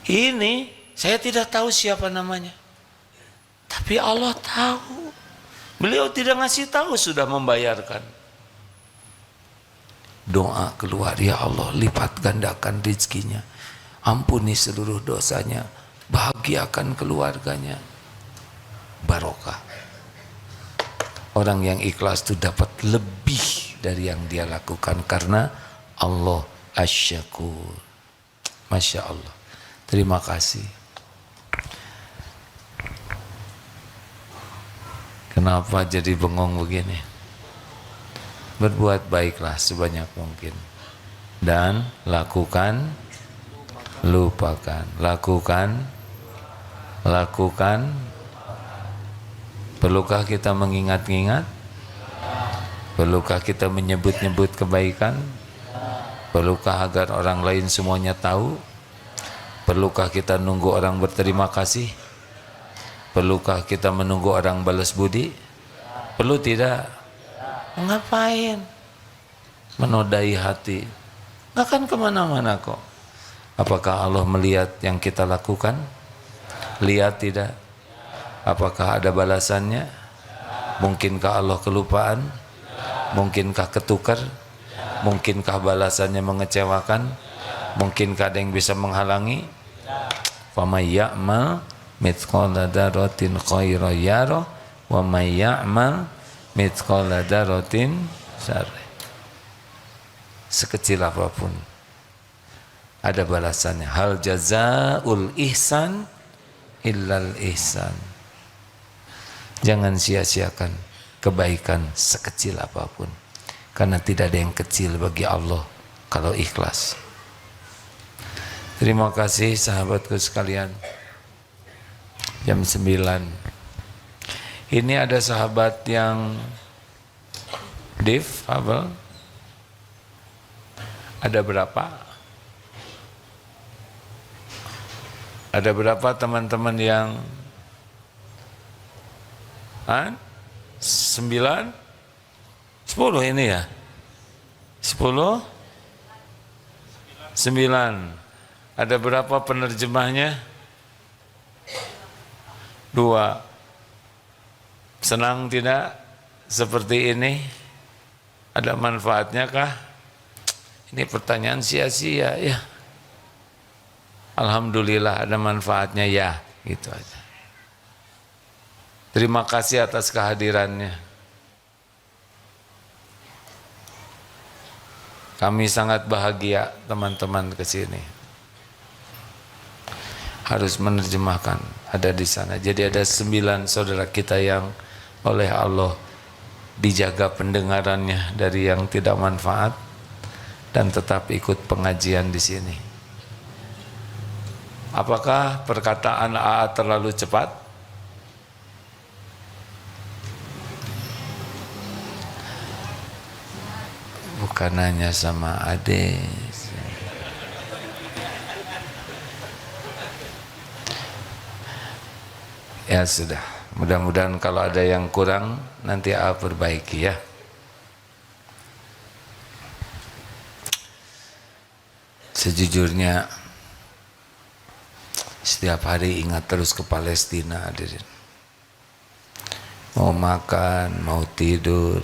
Ini saya tidak tahu siapa namanya, tapi Allah tahu. Beliau tidak ngasih tahu sudah membayarkan. Doa keluar, ya Allah lipat gandakan rezekinya, ampuni seluruh dosanya, bahagiakan keluarganya, barokah. Orang yang ikhlas itu dapat lebih dari yang dia lakukan karena Allah asyakur. Masya Allah. Terima kasih. Kenapa jadi bengong begini? Berbuat baiklah sebanyak mungkin. Dan lakukan, lupakan. Lakukan. Perlukah kita mengingat-ingat? Perlukah kita menyebut-nyebut kebaikan? Perlukah agar orang lain semuanya tahu? Perlukah kita nunggu orang berterima kasih? Perlukah kita menunggu orang balas budi? Perlu tidak? Ngapain? Menodai hati. Nggak akan kemana-mana kok. Apakah Allah melihat yang kita lakukan? Lihat tidak? Apakah ada balasannya? Mungkinkah Allah kelupaan? Mungkinkah ketukar? Mungkinkah balasannya mengecewakan? Mungkinkah ada yang bisa menghalangi? Faman ya'mal mithqala dzarratin khairan yarah wa may ya'mal mithqala dzarratin syarran. Sekecil apapun ada balasannya. Hal jazaul ihsan illal ihsan. Jangan sia-siakan kebaikan sekecil apapun, karena tidak ada yang kecil bagi Allah kalau ikhlas. Terima kasih sahabatku sekalian. Jam 9. Ini ada sahabat yang difabel. Ada berapa? Ada berapa teman-teman yang 9? 10 ini ya? 10? 9. Ada berapa penerjemahnya? 2. Senang tidak seperti ini? Ada manfaatnya kah? Ini pertanyaan sia-sia ya. Alhamdulillah ada manfaatnya ya, gitu aja. Terima kasih atas kehadirannya. Kami sangat bahagia teman-teman ke sini. Harus menerjemahkan, ada di sana. Jadi ada 9 saudara kita yang oleh Allah dijaga pendengarannya dari yang tidak manfaat dan tetap ikut pengajian di sini. Apakah perkataan AA terlalu cepat? Bukan hanya sama adik. Ya sudah, mudah-mudahan kalau ada yang kurang nanti AA perbaiki ya. Sejujurnya setiap hari ingat terus ke Palestina, hadirin. Mau makan, mau tidur,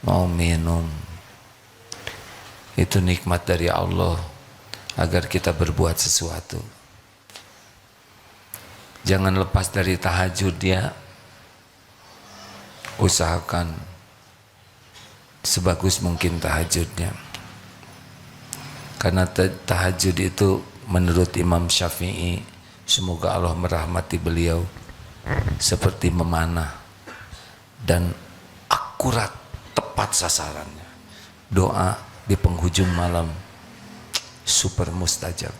mau minum, itu nikmat dari Allah agar kita berbuat sesuatu. Jangan lepas dari tahajud ya. Usahakan sebagus mungkin tahajudnya. Karena tahajud itu menurut Imam Syafi'i, semoga Allah merahmati beliau, seperti memanah dan akurat, tepat sasarannya. Doa di penghujung malam super mustajab.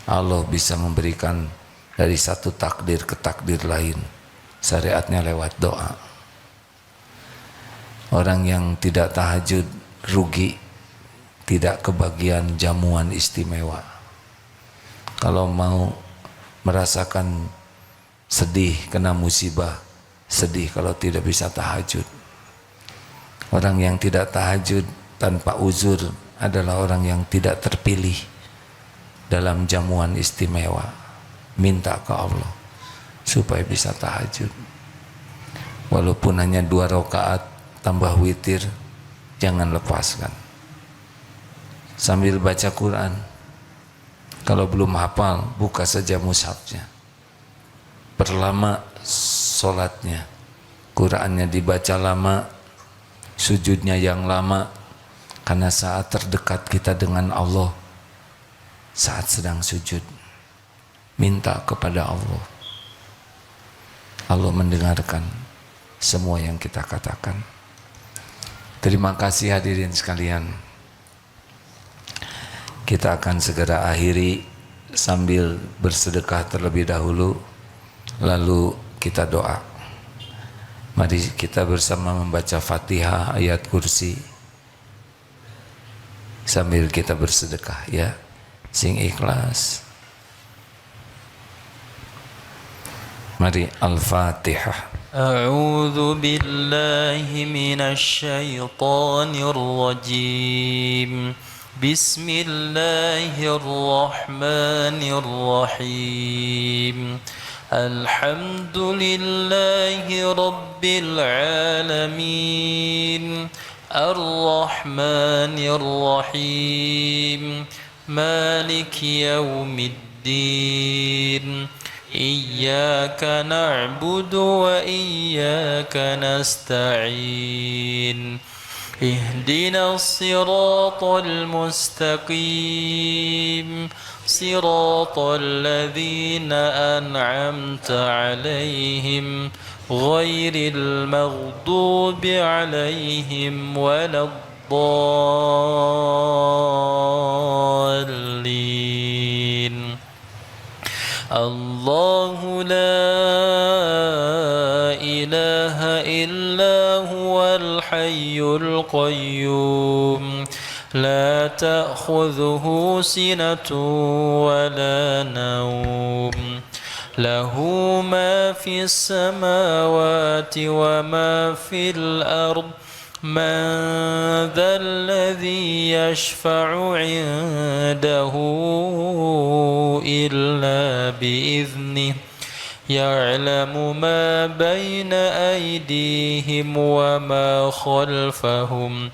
Allah bisa memberikan dari satu takdir ke takdir lain, syariatnya lewat doa. Orang yang tidak tahajud rugi, tidak kebagian jamuan istimewa. Kalau mau merasakan sedih kena musibah, sedih kalau tidak bisa tahajud. Orang yang tidak tahajud tanpa uzur adalah orang yang tidak terpilih dalam jamuan istimewa. Minta ke Allah supaya bisa tahajud. Walaupun hanya 2 rakaat tambah witir, jangan lepaskan. Sambil baca Quran. Kalau belum hafal, buka saja mushafnya. Perlama sholatnya, Qurannya dibaca lama, sujudnya yang lama, karena saat terdekat kita dengan Allah, saat sedang sujud, minta kepada Allah. Allah mendengarkan semua yang kita katakan. Terima kasih hadirin sekalian. Kita akan segera akhiri sambil bersedekah terlebih dahulu, lalu kita doa. Mari kita bersama membaca Fatihah ayat kursi sambil kita bersedekah, ya. Sing ikhlas. Mari Al-Fatihah. أعوذ بالله من الشيطان الرجيم بسم الله الرحمن الرحيم الحمد لله رب العالمين الرحمن الرحيم مالك يوم الدين إياك نعبد وإياك نستعين اهدنا الصراط المستقيم صراط الذين أنعمت عليهم غير المغضوب عليهم ولا الضالين الله لا إله إلا هو الحي القيوم لا تأخذه سنة ولا نوم له ما في السماوات وما في الأرض من ذا الذي يشفع عنده إلا بإذنه يعلم ما بين أيديهم وما خلفهم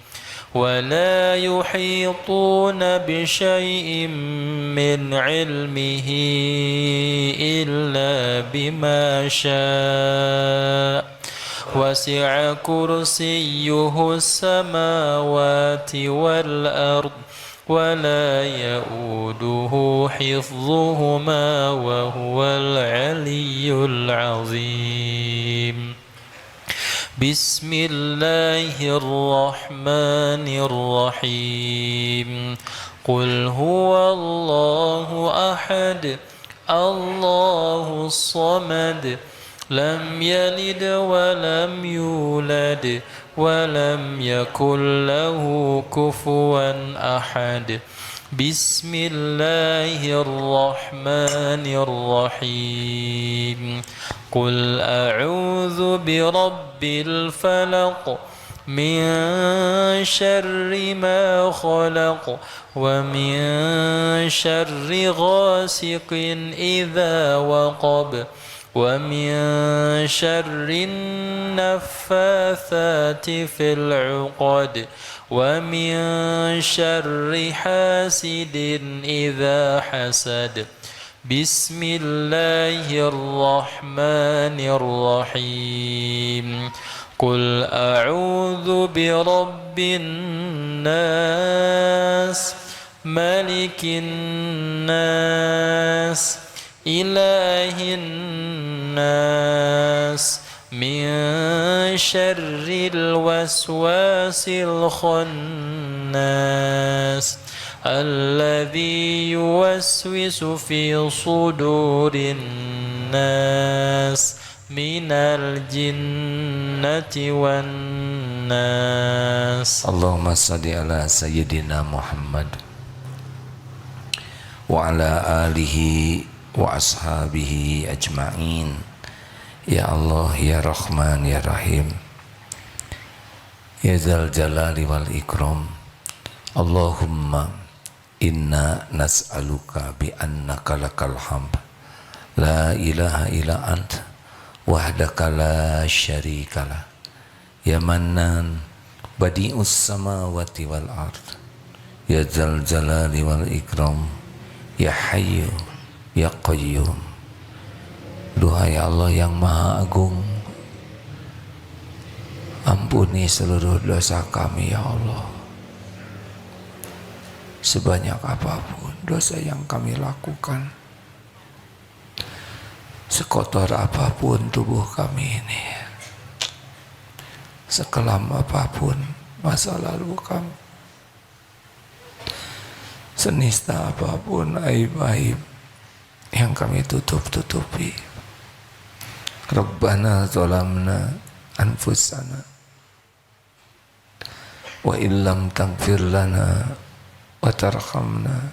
ولا يحيطون بشيء من علمه إلا بما شاء وسع كرسيه السماوات والأرض ولا يؤوده حفظهما وهو العلي العظيم بسم الله الرحمن الرحيم قل هو الله أحد الله الصمد لم يلد ولم يولد ولم يكن له كفوا أحد بسم الله الرحمن الرحيم قل أعوذ برب الفلق من شر ما خلق ومن شر غاسق إذا وقب ومن شر النفاثات في العقد ومن شر حاسد إذا حسد بسم الله الرحمن الرحيم قل أعوذ برب الناس ملك الناس إله الناس من شر الوسواس الخناس الذي يوسوس في صدور الناس من الجنة والناس. اللهم صل على سيدنا محمد وعلى آله وأصحابه أجمعين. Ya Allah, ya Rahman, ya Rahim, ya Dzal Jalali wal Ikram. Allahumma inna nas'aluka bi annaka lakal hamd la ilaha illa anta wahdaka la syarika lah, ya Mannan badi'us samawati wal ard, ya Dzal Jalali wal Ikram, ya Hayyu ya Qayyum. Duhai Allah yang Maha Agung, ampuni seluruh dosa kami ya Allah. Sebanyak apapun dosa yang kami lakukan, sekotor apapun tubuh kami ini, sekelam apapun masa lalu kami, senista apapun aib-aib yang kami tutup-tutupi. Rabbana zalamna anfusana wa illam taghfir lana wa tarhamna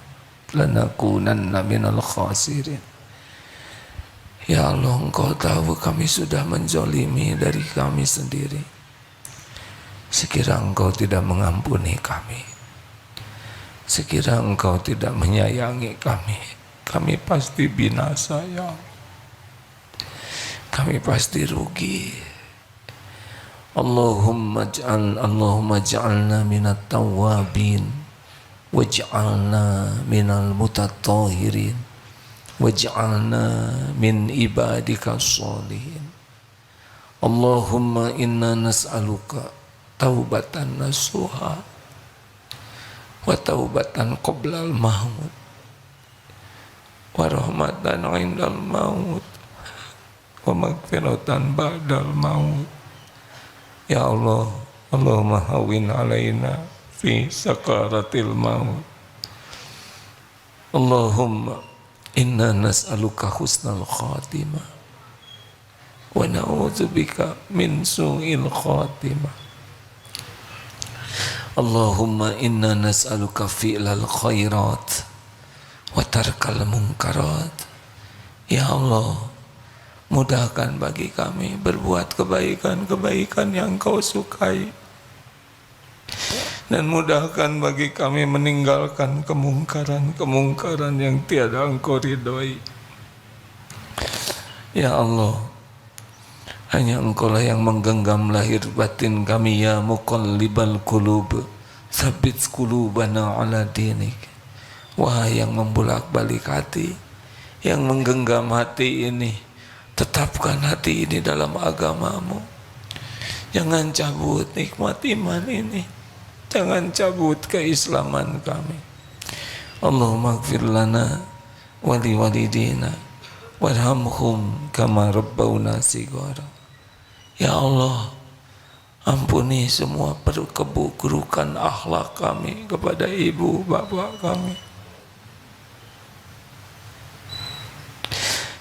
lanakunanna minal khasirin. Ya Allah, Engkau tahu kami sudah menzalimi dari kami sendiri. Sekira Engkau tidak mengampuni kami, sekira Engkau tidak menyayangi kami, kami pasti binasa ya Allah. Kami pasti rugi. Allahumma ja'alna minat tawabin waj'alna minal mutatahhirin waj'alna min ibadika sholihin. Allahumma inna nas'aluka taubatan nasuha wa taubatan qoblal maut wa rahmatan indal maut wa maghfiratan ba'dal maut. Ya Allah, Allahumma hawin alaina fi sakaratil maut. Allahumma inna nas'aluka husnal khatimah wa na'udzubika min su'il khatimah. Allahumma inna nas'aluka fi'lal khairat wa tarkal munkarat. Ya Allah, mudahkan bagi kami berbuat kebaikan-kebaikan yang Kau sukai, dan mudahkan bagi kami meninggalkan kemungkaran-kemungkaran yang tiada Engkau ridhoi. Ya Allah, hanya Engkau lah yang menggenggam lahir batin kami. Ya muqallibal qulub tsabbit qulubana ala dinik. Wahai yang membolak-balik hati, yang menggenggam hati ini, tetapkan hati ini dalam agamamu. Jangan cabut nikmat iman ini, jangan cabut keislaman kami. Allahumma ighfir lana wa li walidina warhamhum kama rabbawna shighara. Ya Allah, ampuni semua keburukan akhlak kami kepada ibu bapak kami,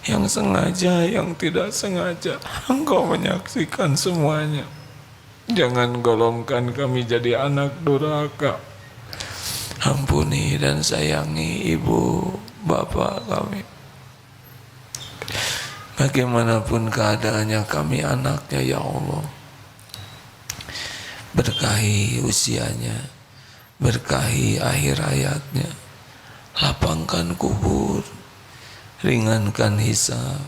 yang sengaja, yang tidak sengaja. Engkau menyaksikan semuanya. Jangan golongkan kami jadi anak durhaka. Ampuni dan sayangi ibu bapak kami. Bagaimanapun keadaannya, kami anaknya ya Allah. Berkahi usianya, berkahi akhir hayatnya, lapangkan kubur, ringankan hisab,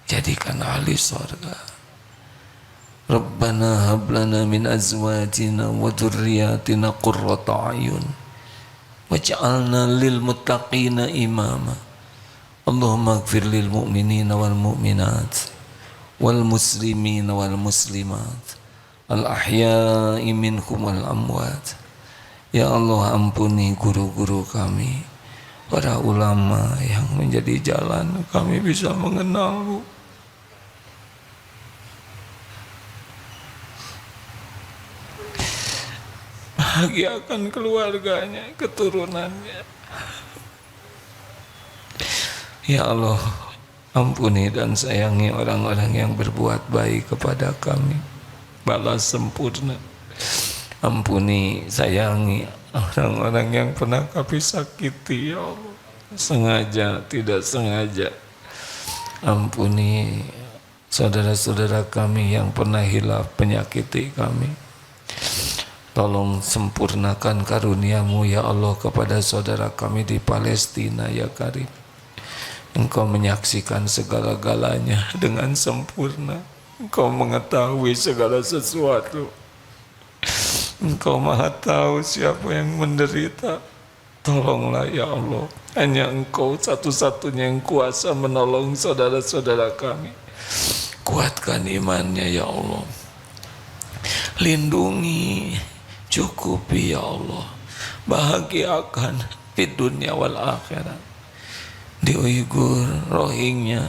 jadikan ahli surga. Rabbana hablana min azwajina wa dhurriyyatina qurrata a'yun waj'alna lil muttaqina imama. Allahumma ighfir lil mu'minina wal mu'minat wal muslimina wal muslimat al-ahya'i minhum al-amwat. Ya Allah, ampuni guru-guru kami, para ulama yang menjadi jalan kami bisa mengenal-Mu. Bahagiakan keluarganya, keturunannya. Ya Allah, ampuni dan sayangi orang-orang yang berbuat baik kepada kami, balas sempurna. Ampuni, sayangi orang-orang yang pernah kami sakiti, ya Allah, sengaja, tidak sengaja. Ampuni saudara-saudara kami yang pernah hilaf menyakiti kami. Tolong sempurnakan karunia-Mu ya Allah kepada saudara kami di Palestina ya Karim. Engkau menyaksikan segala-galanya dengan sempurna. Engkau mengetahui segala sesuatu. Engkau maha tahu siapa yang menderita. Tolonglah ya Allah. Hanya Engkau satu-satunya yang kuasa menolong saudara-saudara kami. Kuatkan imannya ya Allah. Lindungi, cukupi ya Allah. Bahagiakan di dunia wal akhirat. Di Uighur, Rohingya,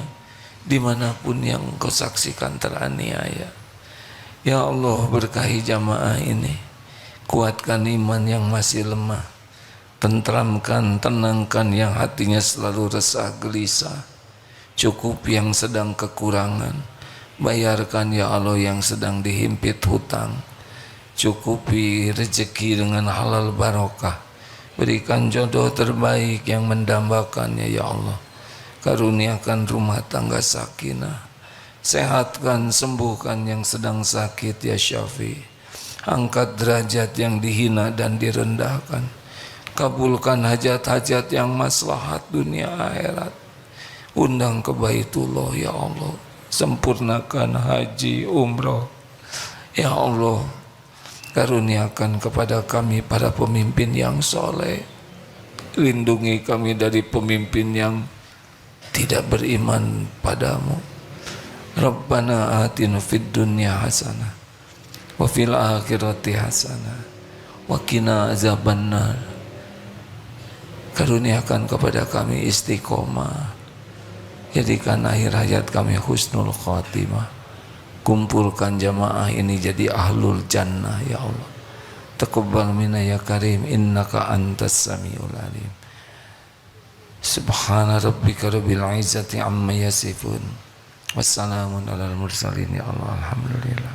dimanapun yang Engkau saksikan teraniaya. Ya Allah, berkahi jamaah ini. Kuatkan iman yang masih lemah. Tentramkan, tenangkan yang hatinya selalu resah gelisah. Cukupi yang sedang kekurangan. Bayarkan ya Allah yang sedang dihimpit hutang. Cukupi rezeki dengan halal barokah. Berikan jodoh terbaik yang mendambakannya ya Allah. Karuniakan rumah tangga sakinah. Sehatkan, sembuhkan yang sedang sakit ya Syafi. Angkat derajat yang dihina dan direndahkan. Kabulkan hajat-hajat yang maslahat dunia akhirat. Undang ke Baitullah ya Allah. Sempurnakan haji umroh ya Allah. Karuniakan kepada kami para pemimpin yang soleh. Lindungi kami dari pemimpin yang tidak beriman padamu. Rabbana atina fid dunya hasanah wa fil akhirati hasanah wa qina azabannar. Karuniakan kepada kami istiqomah. Jadikan akhir hayat kami husnul khatimah. Kumpulkan jamaah ini jadi ahlul jannah ya Allah. Taqabbal minna ya Karim, innaka antas samiul alim. Subhana rabbika rabbil izzati amma yasifun. Wassalamun alal mursalin ya Allah, alhamdulillah.